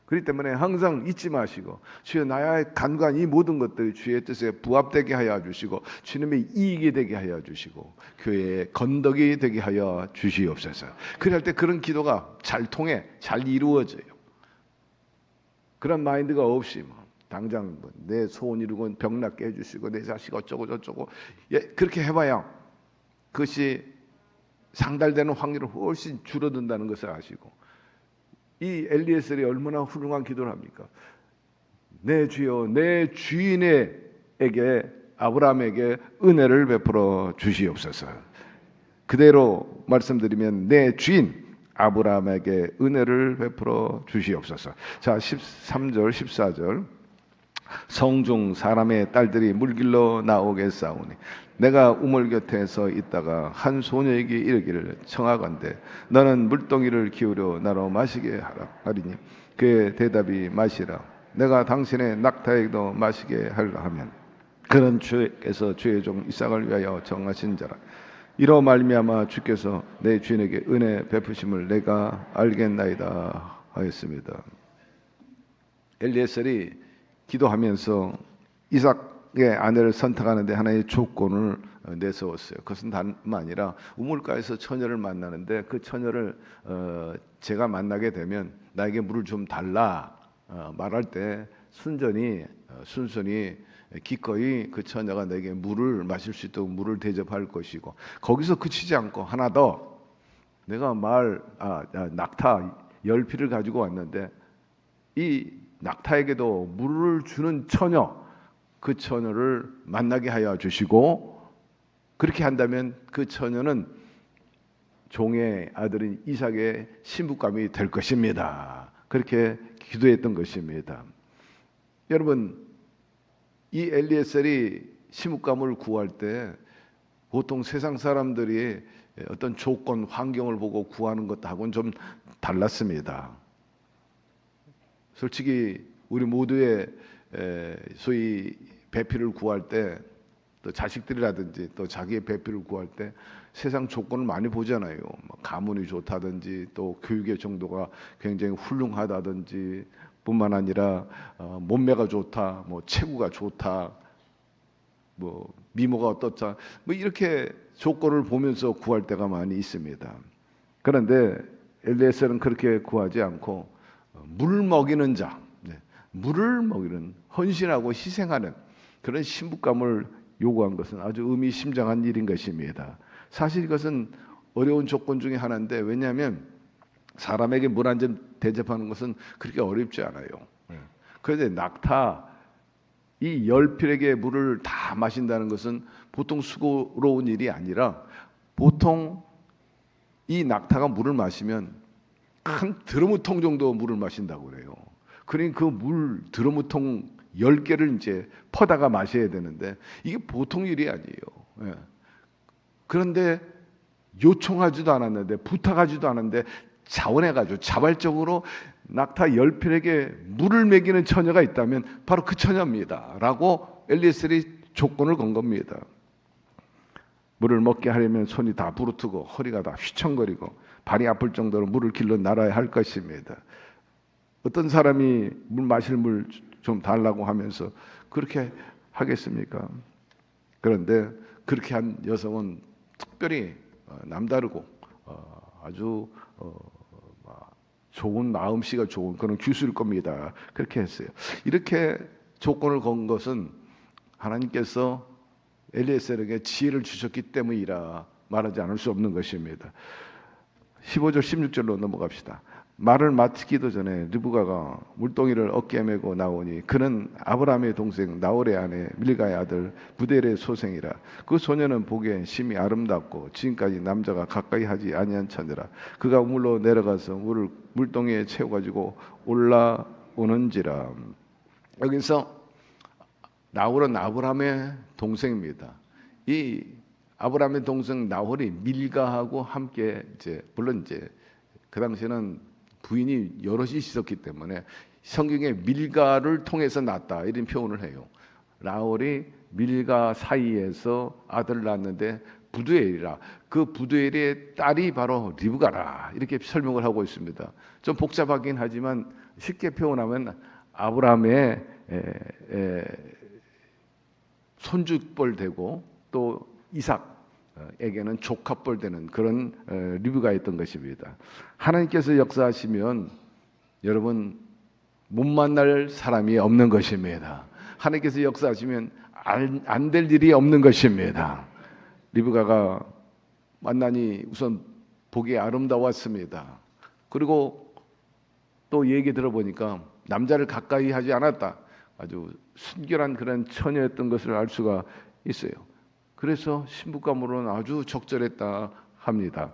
그렇기 때문에 항상 잊지 마시고 주여 나의 간구한 이 모든 것들이 주의 뜻에 부합되게 하여 주시고 주님의 이익이 되게 하여 주시고 교회의 건덕이 되게 하여 주시옵소서. 그럴 때 그런 기도가 잘 통해 잘 이루어져요. 그런 마인드가 없이 당장 내 소원 이루고 병 낫게 해주시고 내 자식 어쩌고 저쩌고 그렇게 해봐야 그것이 상달되는 확률이 훨씬 줄어든다는 것을 아시고 이 엘리에셀이 얼마나 훌륭한 기도를 합니까? 내 주여 내 주인에게 아브라함에게 은혜를 베풀어 주시옵소서. 그대로 말씀드리면 내 주인 아브라함에게 은혜를 베풀어 주시옵소서. 자 13절 14절 성중 사람의 딸들이 물길로 나오게 싸우니 내가 우물 곁에서 있다가 한 소녀에게 이르기를 청하건대 너는 물동이를 기울여 나로 마시게 하리니 그의 대답이 마시라. 내가 당신의 낙타에게도 마시게 하려 하면 그는 주께서 주의 종 이삭을 위하여 정하신 자라. 이로 말미암아 주께서 내 주인에게 은혜 베푸심을 내가 알겠나이다 하였습니다. 엘리에셀이 기도하면서 이삭의 아내를 선택하는데 하나의 조건을 내세웠어요. 그것은 다름이 아니라 우물가에서 처녀를 만나는데 그 처녀를 제가 만나게 되면 나에게 물을 좀 달라 말할 때 순전히 기꺼이 그 처녀가 내게 물을 마실 수 있도록 물을 대접할 것이고 거기서 그치지 않고 하나 더 내가 낙타 10피를 가지고 왔는데 이 낙타에게도 물을 주는 처녀 그 처녀를 만나게 하여 주시고 그렇게 한다면 그 처녀는 종의 아들인 이삭의 신부감이 될 것입니다. 그렇게 기도했던 것입니다. 여러분 이 엘리에셀이 신부감을 구할 때 보통 세상 사람들이 어떤 조건 환경을 보고 구하는 것하고는 좀 달랐습니다. 솔직히 우리 모두의 소위 배필을 구할 때 또 자식들이라든지 또 자기의 배필을 구할 때 세상 조건을 많이 보잖아요. 가문이 좋다든지 또 교육의 정도가 굉장히 훌륭하다든지 뿐만 아니라 몸매가 좋다, 뭐 체구가 좋다, 뭐 미모가 어떻다, 뭐 이렇게 조건을 보면서 구할 때가 많이 있습니다. 그런데 엘리에셀은 그렇게 구하지 않고 물 먹이는 자, 물을 먹이는 헌신하고 희생하는 그런 신부감을 요구한 것은 아주 의미심장한 일인 것입니다. 사실 이것은 어려운 조건 중에 하나인데, 왜냐하면 사람에게 물 한 잔 대접하는 것은 그렇게 어렵지 않아요. 그런데 낙타 이 열필에게 물을 다 마신다는 것은 보통 수고로운 일이 아니라, 보통 이 낙타가 물을 마시면 한 드러무통 정도 물을 마신다고 그래요. 그러니까 그 물 드러무통 10개를 이제 퍼다가 마셔야 되는데 이게 보통 일이 아니에요. 그런데 요청하지도 않았는데, 부탁하지도 않았는데 자원해가지고 자발적으로 낙타 10필에게 물을 먹이는 처녀가 있다면 바로 그 처녀입니다 라고 엘리에셀이 조건을 건 겁니다. 물을 먹게 하려면 손이 다 부르트고 허리가 다 휘청거리고 발이 아플 정도로 물을 길러 날아야 할 것입니다. 어떤 사람이 물 마실 물 좀 달라고 하면서 그렇게 하겠습니까? 그런데 그렇게 한 여성은 특별히 남다르고 아주 좋은 마음씨가 좋은 그런 귀수일 겁니다. 그렇게 했어요. 이렇게 조건을 건 것은 하나님께서 엘리에셀에게 지혜를 주셨기 때문이라 말하지 않을 수 없는 것입니다. 15절 16절로 넘어갑시다. 말을 마치기도 전에 르브가가 물동이를 어깨에 메고 나오니 그는 아브라함의 동생 나홀의 아내 밀가의 아들 부델의 소생이라. 그 소녀는 보기에 심히 아름답고 지금까지 남자가 가까이 하지 아니한 처녀라. 그가 우물로 내려가서 물을 물동이에 채워가지고 올라오는지라. 여기서 나홀은 아브라함의 동생입니다. 이 아브라함의 동생 나홀이 밀가하고 함께 물론 그 당시에는 부인이 여럿이 있었기 때문에 성경에 밀가를 통해서 낳았다 이런 표현을 해요. 나홀이 밀가 사이에서 아들을 낳았는데 부두엘이라, 그 부두엘의 딸이 바로 리브가라 이렇게 설명을 하고 있습니다. 좀 복잡하긴 하지만 쉽게 표현하면 아브라함의 손주뻘 되고 또 이삭에게는 조카뻘 되는 그런 리브가였던 것입니다. 하나님께서 역사하시면 여러분 못 만날 사람이 없는 것입니다. 하나님께서 역사하시면 안 될 일이 없는 것입니다. 리브가가 만나니 우선 보기에 아름다웠습니다. 그리고 또 얘기 들어보니까 남자를 가까이 하지 않았다. 아주 순결한 그런 처녀였던 것을 알 수가 있어요. 그래서 신부감으로는 아주 적절했다 합니다.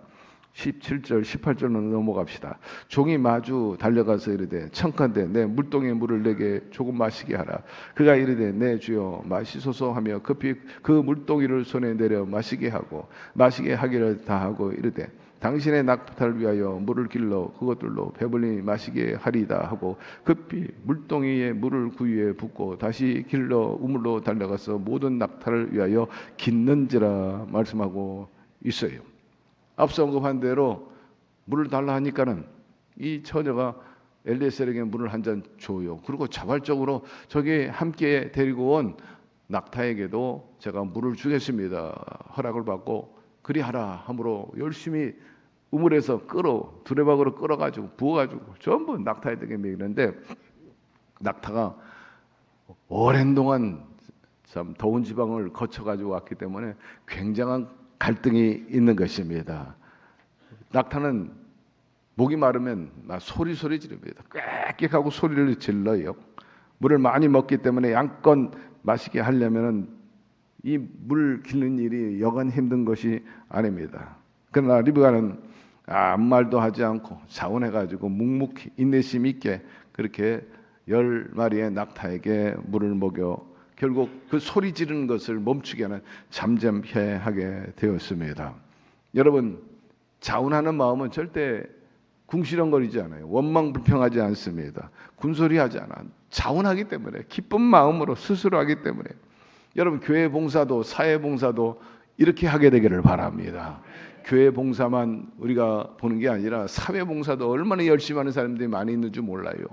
17절 18절로 넘어갑시다. 종이 마주 달려가서 이르되 청컨대 내 물동에 물을 내게 조금 마시게 하라. 그가 이르되 내 주여 마시소서 하며 급히 그 물동이를 손에 내려 마시게 하고 마시게 하기를 다하고 이르되 당신의 낙타를 위하여 물을 길러 그것들로 배불리 마시게 하리다 하고 급히 물동이에 물을 그 위에 붓고 다시 길러 우물로 달려가서 모든 낙타를 위하여 깃는지라 말씀하고 있어요. 앞서 언급한 대로 물을 달라 하니까는 이 처녀가 엘리에셀에게 물을 한 잔 줘요. 그리고 자발적으로 저기 함께 데리고 온 낙타에게도 제가 물을 주겠습니다 허락을 받고 그리하라 함으로 열심히 우물에서 두레박으로 끌어가지고 부어가지고 전부 낙타에게 먹이는데, 낙타가 오랜 동안 참 더운 지방을 거쳐가지고 왔기 때문에 굉장한 갈등이 있는 것입니다. 낙타는 목이 마르면 막 소리 지릅니다. 꽥꽥하고 소리를 질러요. 물을 많이 먹기 때문에 양껏 마시게 하려면 이 물 기르는 일이 여간 힘든 것이 아닙니다. 그러나 리브가는 아무 말도 하지 않고 자원해가지고 묵묵히 인내심 있게 그렇게 10마리의 낙타에게 물을 먹여 결국 그 소리 지르는 것을 멈추게 하는 잠잠해 하게 되었습니다. 여러분, 자원하는 마음은 절대 궁시렁거리지 않아요. 원망불평하지 않습니다. 군소리하지 않아. 자원하기 때문에, 기쁜 마음으로 스스로 하기 때문에. 여러분, 교회 봉사도 사회 봉사도 이렇게 하게 되기를 바랍니다. 교회 봉사만 우리가 보는 게 아니라 사회 봉사도 얼마나 열심히 하는 사람들이 많이 있는 줄 몰라요.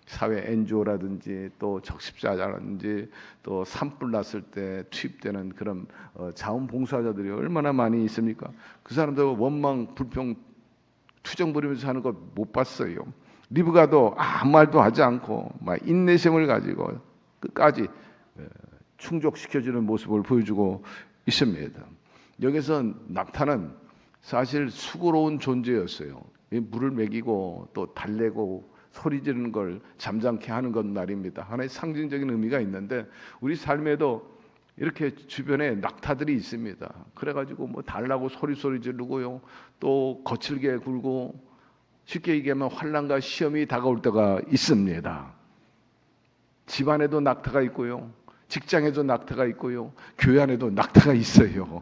사회 NGO라든지 또 적십자라든지 또 산불 났을 때 투입되는 그런 자원봉사자들이 얼마나 많이 있습니까? 그 사람들 원망 불평 투정 부리면서 하는 거 못 봤어요. 리브가도 아무 말도 하지 않고 막 인내심을 가지고 끝까지 충족시켜주는 모습을 보여주고 있습니다. 여기서 낙타는 사실 수고로운 존재였어요. 물을 먹이고 또 달래고 소리 지르는 걸 잠잠케 하는 것 말입니다. 하나의 상징적인 의미가 있는데 우리 삶에도 이렇게 주변에 낙타들이 있습니다. 그래가지고 뭐 달라고 소리 지르고요, 또 거칠게 굴고, 쉽게 얘기하면 환난과 시험이 다가올 때가 있습니다. 집안에도 낙타가 있고요, 직장에도 낙타가 있고요, 교회 안에도 낙타가 있어요.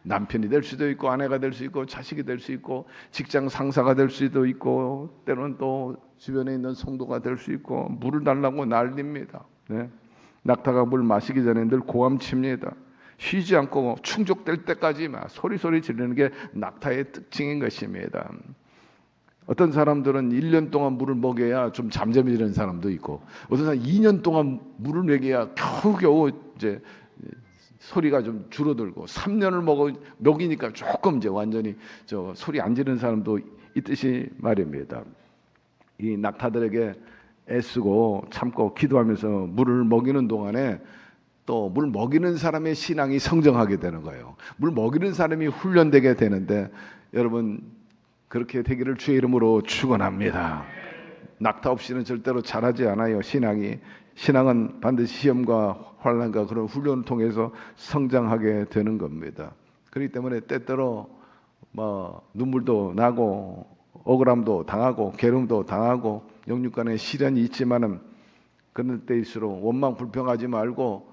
남편이 될 수도 있고, 아내가 될 수 있고, 자식이 될 수 있고, 직장 상사가 될 수도 있고, 때로는 또 주변에 있는 성도가 될 수 있고, 물을 달라고 난립니다. 낙타가 물 마시기 전에 늘 고함칩니다. 쉬지 않고 충족될 때까지 막 소리 지르는 게 낙타의 특징인 것입니다. 어떤 사람들은 1년 동안 물을 먹여야 좀 잠잠해지는 사람도 있고, 어떤 사람은 2년 동안 물을 먹여야 겨우겨우 이제 소리가 좀 줄어들고, 3년을 먹이니까 조금 이제 완전히 소리 안 지르는 사람도 있듯이 말입니다. 이 낙타들에게 애쓰고 참고 기도하면서 물을 먹이는 동안에 또 물 먹이는 사람의 신앙이 성장하게 되는 거예요. 물 먹이는 사람이 훈련되게 되는데, 여러분 그렇게 되기를 주의 이름으로 축원합니다. 낙타 없이는 절대로 자라지 않아요. 신앙은 반드시 시험과 환난과 그런 훈련을 통해서 성장하게 되는 겁니다. 그렇기 때문에 때때로 뭐 눈물도 나고 억울함도 당하고 괴로움도 당하고 영육간에 시련이 있지만은 그런 때일수록 원망 불평하지 말고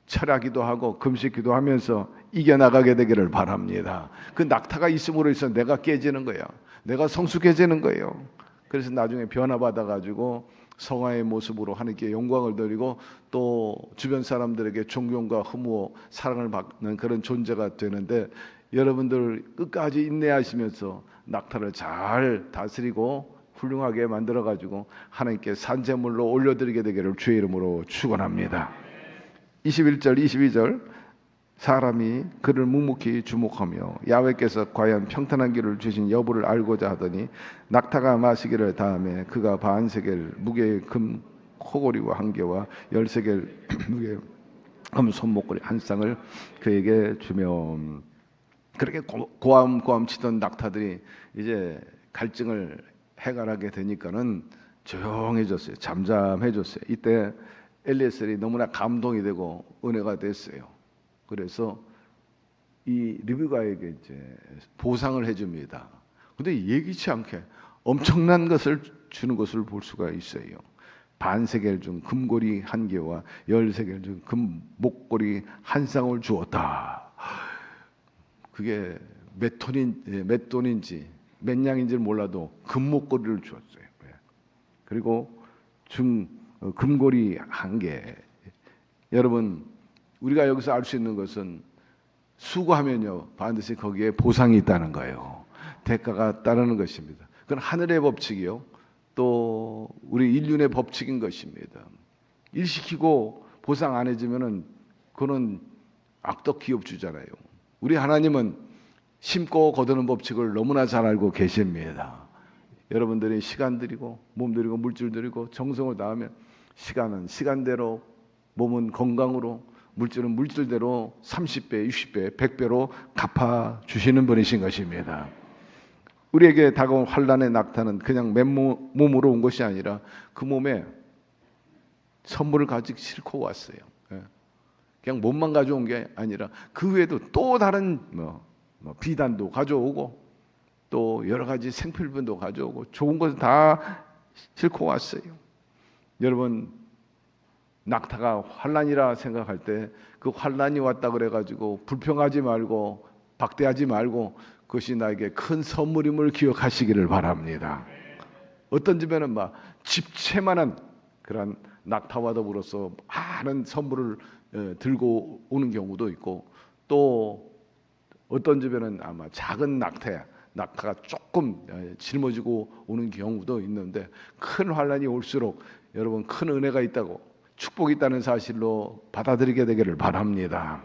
철야기도 하고 금식기도 하면서 이겨나가게 되기를 바랍니다. 그 낙타가 있음으로 해서 내가 깨지는 거야. 내가 성숙해지는 거예요. 그래서 나중에 변화받아가지고 성화의 모습으로 하나님께 영광을 드리고 또 주변 사람들에게 존경과 흠모 사랑을 받는 그런 존재가 되는데, 여러분들 끝까지 인내하시면서 낙타를 잘 다스리고 훌륭하게 만들어가지고 하나님께 산재물로 올려드리게 되기를 주의 이름으로 축원합니다. 21절 22절 사람이 그를 묵묵히 주목하며 야훼께서 과연 평탄한 길을 주신 여부를 알고자 하더니 낙타가 마시기를 다음에 그가 반세겔 무게의 금 코고리와 한 개와 10세겔 무게의 금 손목걸이 한 쌍을 그에게 주며, 그렇게 고함 치던 낙타들이 이제 갈증을 해결하게 되니까는 조용해졌어요. 잠잠해졌어요. 이때 엘리에셀이 너무나 감동이 되고 은혜가 됐어요. 그래서 이 리브가에게 이제 보상을 해줍니다. 근데 예기치 않게 엄청난 것을 주는 것을 볼 수가 있어요. 반세겔 중 금고리 한 개와 10세겔 중 금목걸이 한 쌍을 주었다. 그게 몇 돈인지 몇 냥인지 몰라도 금목걸이를 주었어요. 그리고 금고리 한 개. 여러분, 우리가 여기서 알 수 있는 것은 수고하면요 반드시 거기에 보상이 있다는 거예요. 대가가 따르는 것입니다. 그건 하늘의 법칙이요, 또 우리 인륜의 법칙인 것입니다. 일 시키고 보상 안 해주면은 그거는 악덕 기업주잖아요. 우리 하나님은 심고 거두는 법칙을 너무나 잘 알고 계십니다. 여러분들이 시간 들이고 몸 들이고 물질 들이고 정성을 다하면 시간은 시간대로, 몸은 건강으로, 물질은 물질대로 30배, 60배, 100배로 갚아주시는 분이신 것입니다. 우리에게 다가온 환난의 낙타는 그냥 맨몸으로 온 것이 아니라 그 몸에 선물을 가지고 싣고 왔어요. 그냥 몸만 가져온 게 아니라 그 외에도 또 다른 비단도 가져오고 또 여러 가지 생필품도 가져오고 좋은 것을 다 싣고 왔어요. 여러분, 낙타가 환난이라 생각할 때 그 환난이 왔다 그래가지고 불평하지 말고 박대하지 말고 그것이 나에게 큰 선물임을 기억하시기를 바랍니다. 어떤 집에는 막 집채만한 그런 낙타와 더불어서 많은 선물을 들고 오는 경우도 있고, 또 어떤 집에는 아마 작은 낙타가 조금 짊어지고 오는 경우도 있는데, 큰 환난이 올수록 여러분 큰 은혜가 있다고, 축복이 있다는 사실로 받아들이게 되기를 바랍니다.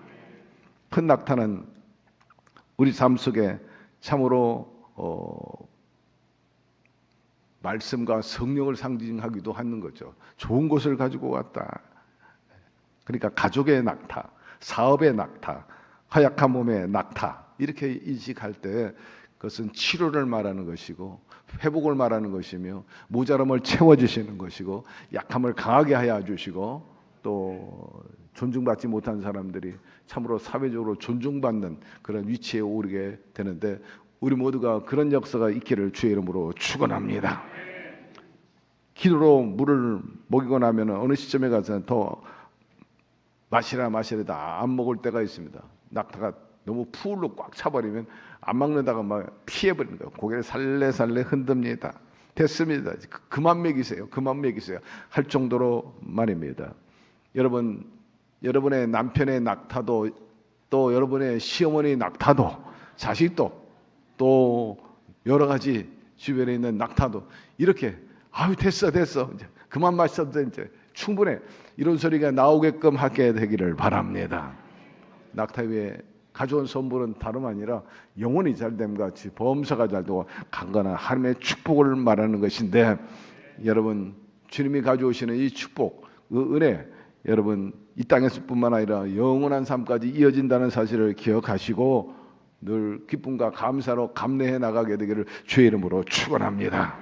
큰 낙타는 우리 삶 속에 참으로 말씀과 성령을 상징하기도 하는 거죠. 좋은 것을 가지고 왔다. 그러니까 가족의 낙타, 사업의 낙타, 허약한 몸의 낙타 이렇게 인식할 때 그것은 치료를 말하는 것이고 회복을 말하는 것이며 모자람을 채워주시는 것이고 약함을 강하게 하여 주시고 또 존중받지 못한 사람들이 참으로 사회적으로 존중받는 그런 위치에 오르게 되는데 우리 모두가 그런 역사가 있기를 주의 이름으로 축원합니다. 기도로 물을 먹이고 나면 어느 시점에 가서는 더 마시라 마시라 안 먹을 때가 있습니다. 낙타가 너무 풀로 꽉 차버리면 안 먹는다가 막 피해버리는 거예요. 고개를 살래살래 흔듭니다. 됐습니다. 그만 먹이세요. 그만 먹이세요. 할 정도로 말입니다. 여러분, 여러분의 남편의 낙타도 또 여러분의 시어머니의 낙타도 자식도 또 여러 가지 주변에 있는 낙타도 이렇게 아유 됐어 이제 그만 마셔도 이제 충분해 이런 소리가 나오게끔 하게 되기를 바랍니다. 낙타 위에 가져온 선물은 다름 아니라 영혼이 잘됨 같이 범사가 잘되고 강건한 하나님의 축복을 말하는 것인데 여러분 주님이 가져오시는 이 축복, 그 은혜 여러분 이 땅에서뿐만 아니라 영원한 삶까지 이어진다는 사실을 기억하시고 늘 기쁨과 감사로 감내해 나가게 되기를 주의 이름으로 축원합니다.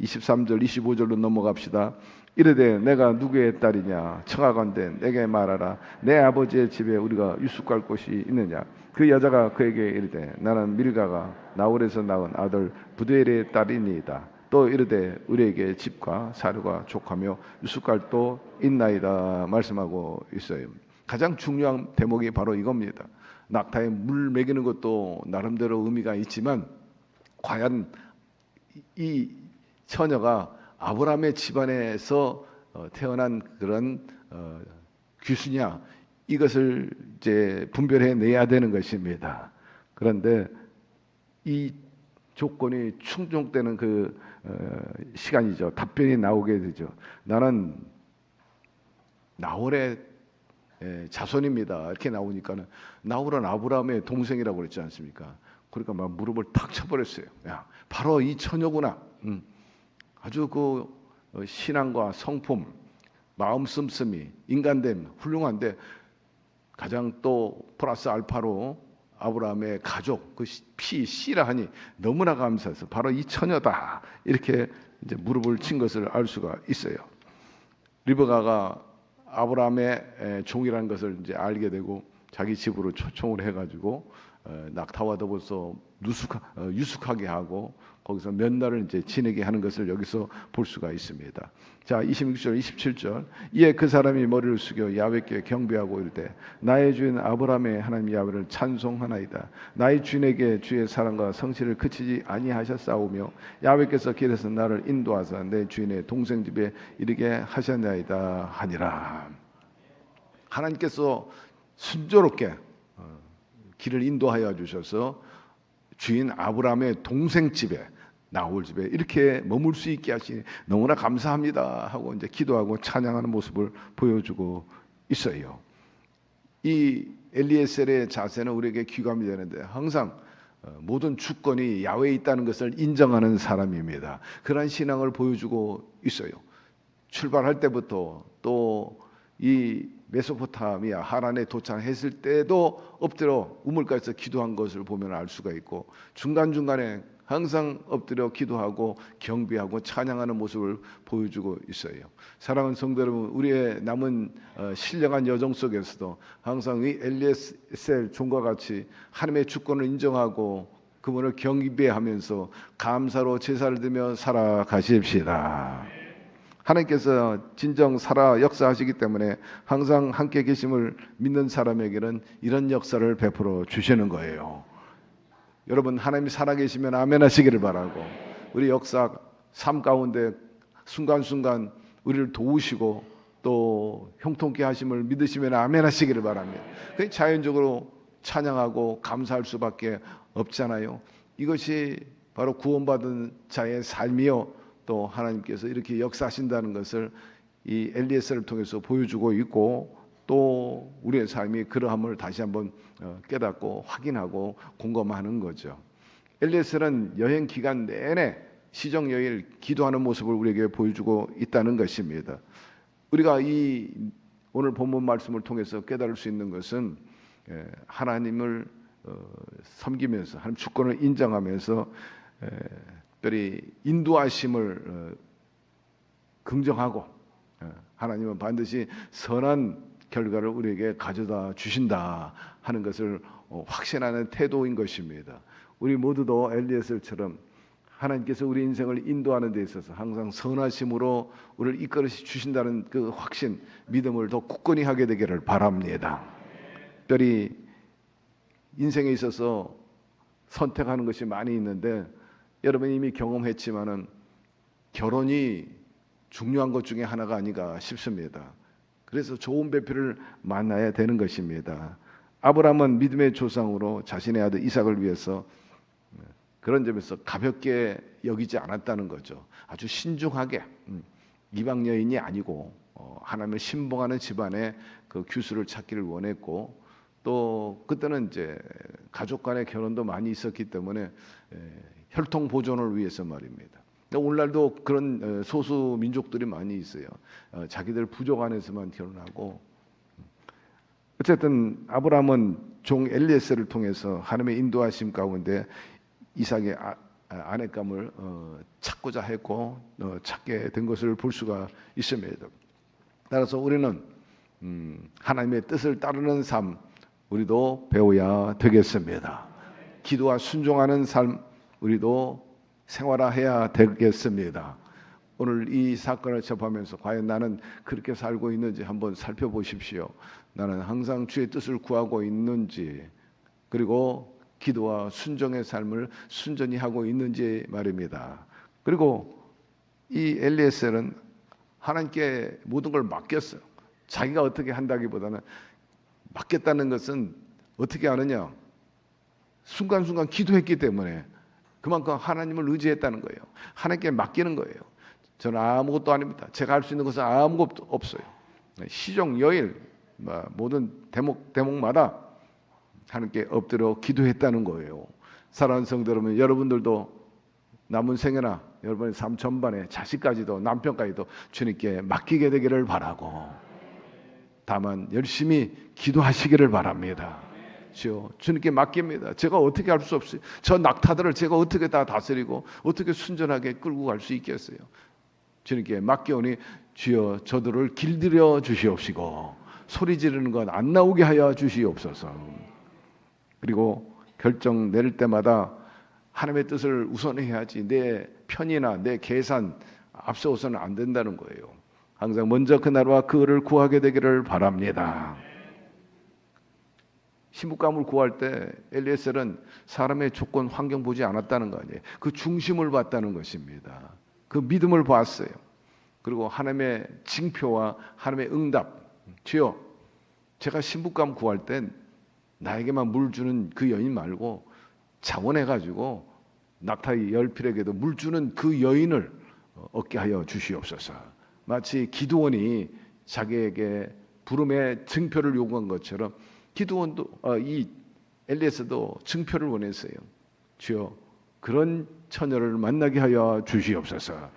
23절 25절로 넘어갑시다. 이르되 내가 누구의 딸이냐 청하건대 내게 말하라. 내 아버지의 집에 우리가 유숙할 곳이 있느냐. 그 여자가 그에게 이르되 나는 밀가가 나홀에서 낳은 아들 부두엘의 딸이니이다. 또 이르되 우리에게 집과 사료가 족하며 유숙할 도 있나이다 말씀하고 있어요. 가장 중요한 대목이 바로 이겁니다. 낙타에 물 먹이는 것도 나름대로 의미가 있지만 과연 이 처녀가 아브라함의 집안에서 태어난 그런 귀수냐 이것을 이제 분별해 내야 되는 것입니다. 그런데 이 조건이 충족되는 그 시간이죠. 답변이 나오게 되죠. 나는 나홀의 자손입니다. 이렇게 나오니까는 나홀은 아브라함의 동생이라고 그랬지 않습니까? 그러니까 막 무릎을 탁 쳐버렸어요. 야, 바로 이 처녀구나. 아주 그 신앙과 성품, 마음 씀씀이, 인간됨 훌륭한데 가장 또 플러스 알파로 아브라함의 가족, 그 피 씨라 하니 너무나 감사해서 바로 이 처녀다 이렇게 이제 무릎을 친 것을 알 수가 있어요. 리브가가 아브라함의 종이라는 것을 이제 알게 되고 자기 집으로 초청을 해가지고 낙타와 더불어서 유숙하게 하고 거기서 몇 날을 이제 지내게 하는 것을 여기서 볼 수가 있습니다. 자, 26절, 27절. 이에 그 사람이 머리를 숙여 야훼께 경배하고 이르되 나의 주인 아브라함의 하나님 야훼를 찬송하나이다. 나의 주인에게 주의 사랑과 성실을 그치지 아니하셨사오며 야훼께서 길에서 나를 인도하사 내 주인의 동생 집에 이르게 하셨나이다 하니라. 하나님께서 순조롭게 길을 인도하여 주셔서 주인 아브라함의 동생 집에 나홀 집에 이렇게 머물 수 있게 하시니 너무나 감사합니다 하고 이제 기도하고 찬양하는 모습을 보여주고 있어요. 이 엘리에셀의 자세는 우리에게 귀감이 되는데 항상 모든 주권이 야훼에 있다는 것을 인정하는 사람입니다. 그러한 신앙을 보여주고 있어요. 출발할 때부터 또 이 메소포타미아 하란에 도착했을 때도 엎드려 우물가에서 기도한 것을 보면 알 수가 있고 중간중간에 항상 엎드려 기도하고 경배하고 찬양하는 모습을 보여주고 있어요. 사랑하는 성도 여러분, 우리의 남은 신령한 여정 속에서도 항상 이 엘리에셀 종과 같이 하나님의 주권을 인정하고 그분을 경배하면서 감사로 제사를 드리며 살아가십시다. 하나님께서 진정 살아 역사하시기 때문에 항상 함께 계심을 믿는 사람에게는 이런 역사를 베풀어 주시는 거예요. 여러분 하나님이 살아계시면 아멘 하시기를 바라고 우리 역사 삶 가운데 순간순간 우리를 도우시고 또 형통케 하심을 믿으시면 아멘 하시기를 바랍니다. 그게 자연적으로 찬양하고 감사할 수밖에 없잖아요. 이것이 바로 구원받은 자의 삶이요 또 하나님께서 이렇게 역사하신다는 것을 이 엘리에셀을 통해서 보여주고 있고 또 우리의 삶이 그러함을 다시 한번 깨닫고 확인하고 공감하는 거죠. 엘리에셀은 여행 기간 내내 시정여일 기도하는 모습을 우리에게 보여주고 있다는 것입니다. 우리가 이 오늘 본문 말씀을 통해서 깨달을 수 있는 것은 하나님을 섬기면서 하나님 주권을 인정하면서 특별히 인도하심을 긍정하고 하나님은 반드시 선한 결과를 우리에게 가져다 주신다 하는 것을 확신하는 태도인 것입니다. 우리 모두도 엘리에셀처럼 하나님께서 우리 인생을 인도하는 데 있어서 항상 선하심으로 우리를 이끌어 주신다는 그 확신, 믿음을 더 굳건히 하게 되기를 바랍니다. 특별히 인생에 있어서 선택하는 것이 많이 있는데 여러분이 이미 경험했지만은 결혼이 중요한 것 중에 하나가 아닌가 싶습니다. 그래서 좋은 배필을 만나야 되는 것입니다. 아브라함은 믿음의 조상으로 자신의 아들 이삭을 위해서 그런 점에서 가볍게 여기지 않았다는 거죠. 아주 신중하게 이방 여인이 아니고 하나님을 신봉하는 집안의 그 규수를 찾기를 원했고 또 그때는 이제 가족 간의 결혼도 많이 있었기 때문에 혈통 보존을 위해서 말입니다. 오늘날도 그런 소수 민족들이 많이 있어요. 자기들 부족 안에서만 결혼하고 어쨌든 아브라함은 종 엘리에셀을 통해서 하나님의 인도하심 가운데 이삭의 아내감을 찾고자 했고 찾게 된 것을 볼 수가 있습니다. 따라서 우리는 하나님의 뜻을 따르는 삶 우리도 배워야 되겠습니다. 기도와 순종하는 삶 우리도 생활화해야 되겠습니다. 오늘 이 사건을 접하면서 과연 나는 그렇게 살고 있는지 한번 살펴보십시오. 나는 항상 주의 뜻을 구하고 있는지 그리고 기도와 순종의 삶을 순전히 하고 있는지 말입니다. 그리고 이 엘리에셀은 하나님께 모든 걸 맡겼어요. 자기가 어떻게 한다기보다는 맡겼다는 것은 어떻게 아느냐? 순간순간 기도했기 때문에 그만큼 하나님을 의지했다는 거예요. 하나님께 맡기는 거예요. 저는 아무것도 아닙니다. 제가 할 수 있는 것은 아무것도 없어요. 시종 여일 모든 대목마다 하나님께 엎드려 기도했다는 거예요. 사랑하는 성도 여러분, 여러분들도 남은 생애나 여러분의 삶 전반에 자식까지도 남편까지도 주님께 맡기게 되기를 바라고 다만 열심히 기도하시기를 바랍니다. 주님께 맡깁니다. 제가 어떻게 할 수 없어요. 저 낙타들을 제가 어떻게 다 다스리고 어떻게 순전하게 끌고 갈 수 있겠어요. 주님께 맡겨오니 주여 저들을 길들여 주시옵시고 소리 지르는 것 안 나오게 하여 주시옵소서. 그리고 결정 내릴 때마다 하나님의 뜻을 우선해야지 내 편이나 내 계산 앞서서는 안 된다는 거예요. 항상 먼저 그 나라와 그를 구하게 되기를 바랍니다. 신부감을 구할 때 엘리에셀은 사람의 조건 환경 보지 않았다는 거 아니에요. 그 중심을 봤다는 것입니다. 그 믿음을 봤어요. 그리고 하나님의 징표와 하나님의 응답. 주여 제가 신부감 구할 땐 나에게만 물 주는 그 여인 말고 자원해가지고 낙타의 열필에게도 물 주는 그 여인을 얻게 하여 주시옵소서. 마치 기드온이 자기에게 부름의 증표를 요구한 것처럼 기드온도 이 엘리에셀도 증표를 원했어요. 주여 그런 처녀를 만나게 하여 주시옵소서.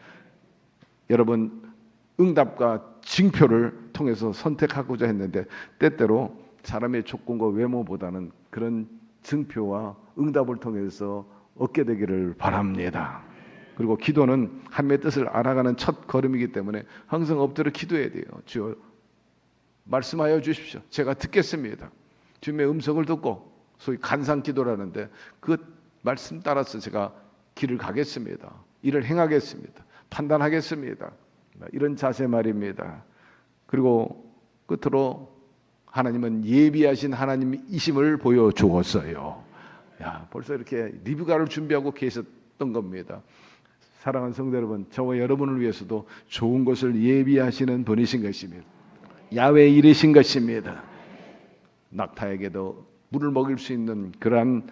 여러분 응답과 징표를 통해서 선택하고자 했는데 때때로 사람의 조건과 외모보다는 그런 증표와 응답을 통해서 얻게 되기를 바랍니다. 그리고 기도는 하나님의 뜻을 알아가는 첫 걸음이기 때문에 항상 엎드려 기도해야 돼요. 주여 말씀하여 주십시오. 제가 듣겠습니다. 주님의 음성을 듣고 소위 간상 기도라는데 그 말씀 따라서 제가 길을 가겠습니다. 일을 행하겠습니다. 판단하겠습니다. 이런 자세 말입니다. 그리고 끝으로 하나님은 예비하신 하나님이심을 보여주었어요. 벌써 이렇게 리뷰가를 준비하고 계셨던 겁니다. 사랑하는 성도 여러분, 저와 여러분을 위해서도 좋은 것을 예비하시는 분이신 것입니다. 야훼의 일이신 것입니다. 낙타에게도 물을 먹일 수 있는 그러한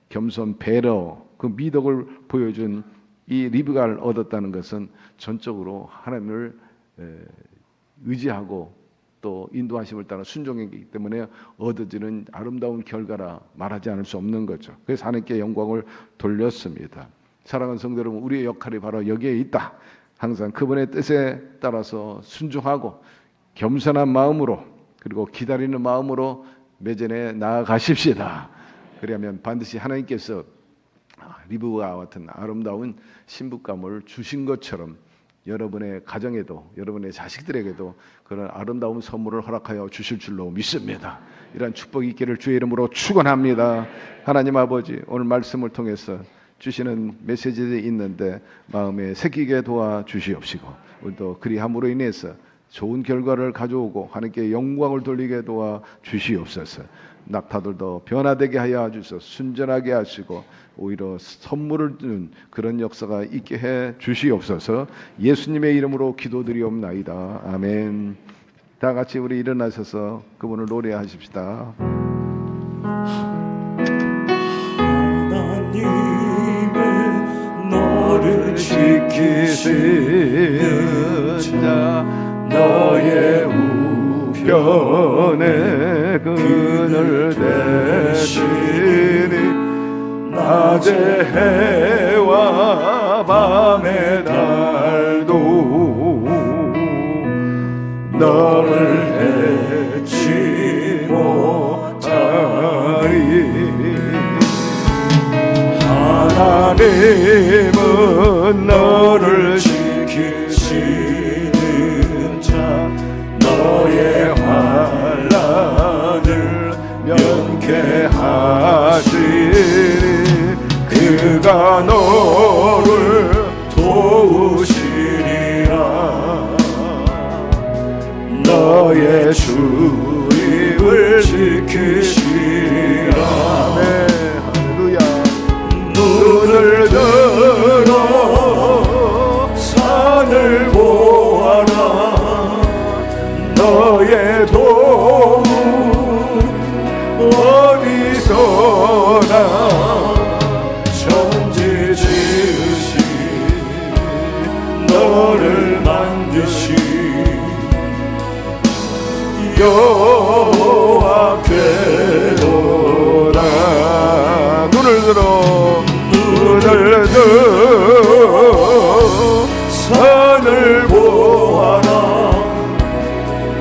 겸손 배려, 그 미덕을 보여준 이 리브가를 얻었다는 것은 전적으로 하나님을 의지하고 또 인도하심을 따라 순종했기 때문에 얻어지는 아름다운 결과라 말하지 않을 수 없는 거죠. 그래서 하나님께 영광을 돌렸습니다. 사랑하는 성도 여러분, 우리의 역할이 바로 여기에 있다. 항상 그분의 뜻에 따라서 순종하고 겸손한 마음으로 그리고 기다리는 마음으로 매전에 나아가십시다. 그러면 반드시 하나님께서 리브와 같은 아름다운 신부감을 주신 것처럼 여러분의 가정에도 여러분의 자식들에게도 그런 아름다운 선물을 허락하여 주실 줄로 믿습니다. 이러한 축복이 있기를 주의 이름으로 축원합니다. 하나님 아버지, 오늘 말씀을 통해서 주시는 메시지들이 있는데 마음에 새기게 도와주시옵시고 우리도 그리함으로 인해서 좋은 결과를 가져오고 하나님께 영광을 돌리게 도와주시옵소서. 낙타들도 변화되게 하여 주셔서 순전하게 하시고 오히려 선물을 주는 그런 역사가 있게 해 주시옵소서. 예수님의 이름으로 기도드리옵나이다. 아멘. 다 같이 우리 일어나셔서 그분을 노래하십시다. 하나님은 너를 지키시는 자 너의 우편에 그늘 대시니 낮의 해와 밤의 달도 너를 해치 못하리. 하나님은 너를 지키시는 자 너의 환난을 면케하시리. 그가 너를 도우시리라. 너의 주입을 지키시라. 할렐루야. 눈을 들어 산을 보아라. 너의 도움 어디서나 천지 지으시 너를 만드시 여호와께로다. 눈을 들어 산을 보아라.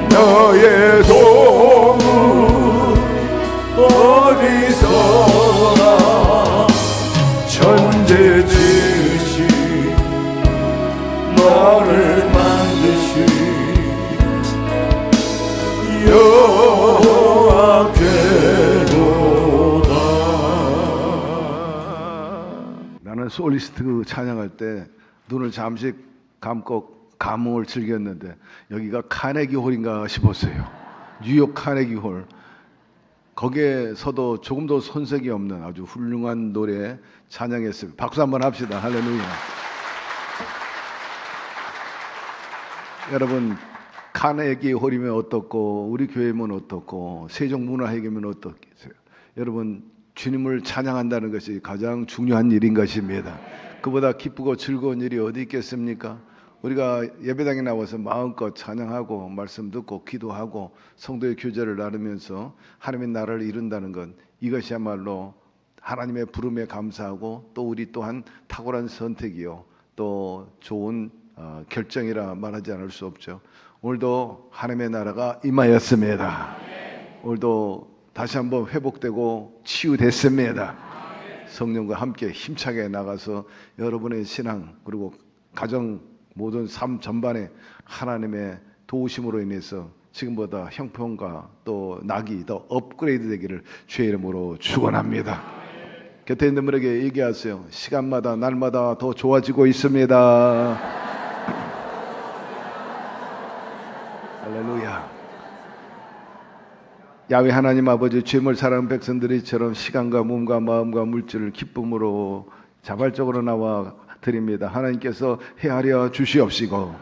너의 도움 어디서나 천지 지으시 너를 만드시 여호와께로다. 나는 솔리스트 찬양할 때 눈을 잠시 감고 감흥을 즐겼는데 여기가 카네기 홀인가 싶었어요. 뉴욕 카네기 홀. 거기에서도 조금도 손색이 없는 아주 훌륭한 노래 찬양했습니다. 박수 한번 합시다. 할렐루야. 여러분, 카네기 홀이면 어떻고 우리 교회면 어떻고 세종문화회계면 어떻겠어요? 여러분, 주님을 찬양한다는 것이 가장 중요한 일인 것입니다. 그보다 기쁘고 즐거운 일이 어디 있겠습니까? 우리가 예배당에 나와서 마음껏 찬양하고 말씀 듣고 기도하고 성도의 교제를 나누면서 하나님의 나라를 이룬다는 것, 이것이야말로 하나님의 부름에 감사하고 또 우리 또한 탁월한 선택이요 또 좋은 결정이라 말하지 않을 수 없죠. 오늘도 하나님의 나라가 임하였습니다. 오늘도 다시 한번 회복되고 치유됐습니다. 성령과 함께 힘차게 나가서 여러분의 신앙 그리고 가정 모든 삶 전반에 하나님의 도우심으로 인해서 지금보다 형편과 또 낙이 더 업그레이드 되기를 주의 이름으로 축원합니다. 곁에 있는 분에게 얘기하세요. 시간마다 날마다 더 좋아지고 있습니다. 할렐루야. 야훼 하나님 아버지, 죄물 사랑하는 백성들이처럼 시간과 몸과 마음과 물질을 기쁨으로 자발적으로 나와 드립니다. 하나님께서 헤아려 주시옵시고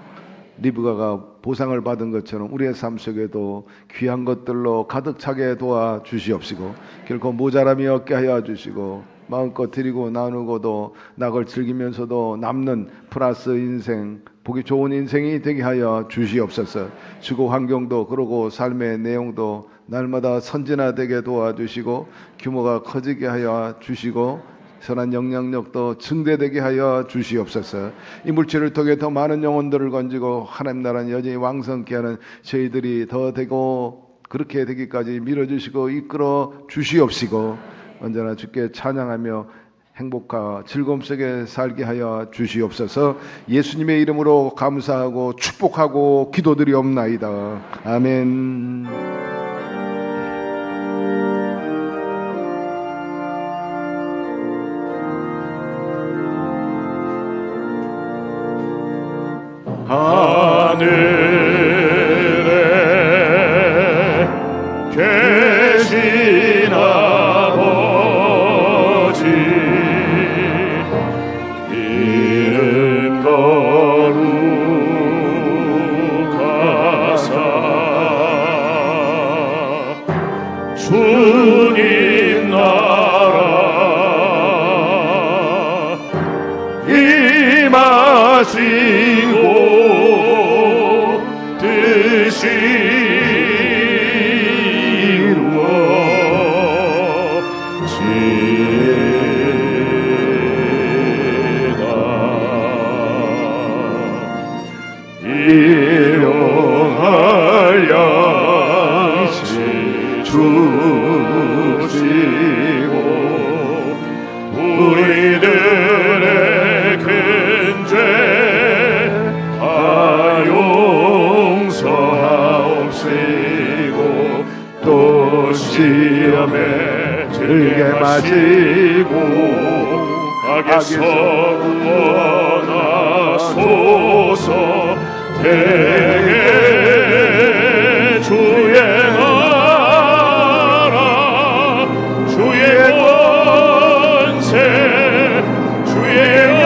리브가가 보상을 받은 것처럼 우리의 삶 속에도 귀한 것들로 가득 차게 도와 주시옵시고 결코 모자람이 없게 하여 주시고 마음껏 드리고 나누고도 낙을 즐기면서도 남는 플러스 인생, 보기 좋은 인생이 되게 하여 주시옵소서. 주거 환경도 그러고 삶의 내용도 날마다 선진화되게 도와주시고 규모가 커지게 하여 주시고 선한 영향력도 증대되게 하여 주시옵소서. 이 물질을 통해 더 많은 영혼들을 건지고 하나님 나라는 여전히 왕성케 하는 저희들이 더 되고 그렇게 되기까지 밀어주시고 이끌어 주시옵시고 언제나 주께 찬양하며 행복과 즐거움 속에 살게 하여 주시옵소서. 예수님의 이름으로 감사하고 축복하고 기도드리옵나이다. 아멘. 하늘에 계신 아버지 이름 거룩하사 주님 나라 임하시고 뜻이 이루어지다 일용할 양식 주시고 우리들의 큰 죄 다 용서하옵시고 또 시험에 들게 마시고 악에서 구원하소서. 대개 주의 나라 주의 권세 주의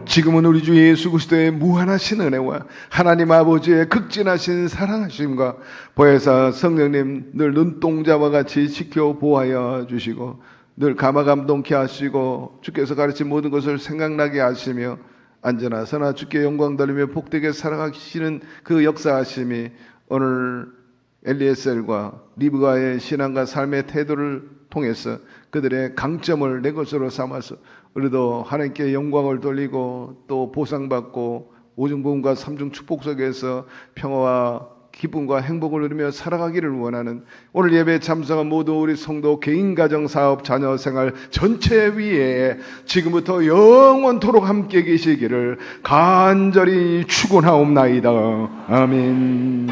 지금은 우리 주 예수 그리스도의 무한하신 은혜와 하나님 아버지의 극진하신 사랑하심과 보혜사 성령님 늘 눈동자와 같이 지켜 보하여 주시고 늘 감화감동케 하시고 주께서 가르친 모든 것을 생각나게 하시며 언제나 선하 주께 영광 돌리며 복되게 살아가시는 그 역사하심이 오늘 엘리에셀과 리브가의 신앙과 삶의 태도를 통해서 그들의 강점을 내 것으로 삼아서 우리도 하나님께 영광을 돌리고 또 보상받고 오중부흥과 삼중 축복 속에서 평화와 기쁨과 행복을 누리며 살아가기를 원하는 오늘 예배에 참석한 모든 우리 성도 개인 가정 사업 자녀 생활 전체 위에 지금부터 영원토록 함께 계시기를 간절히 축원하옵나이다. 아멘.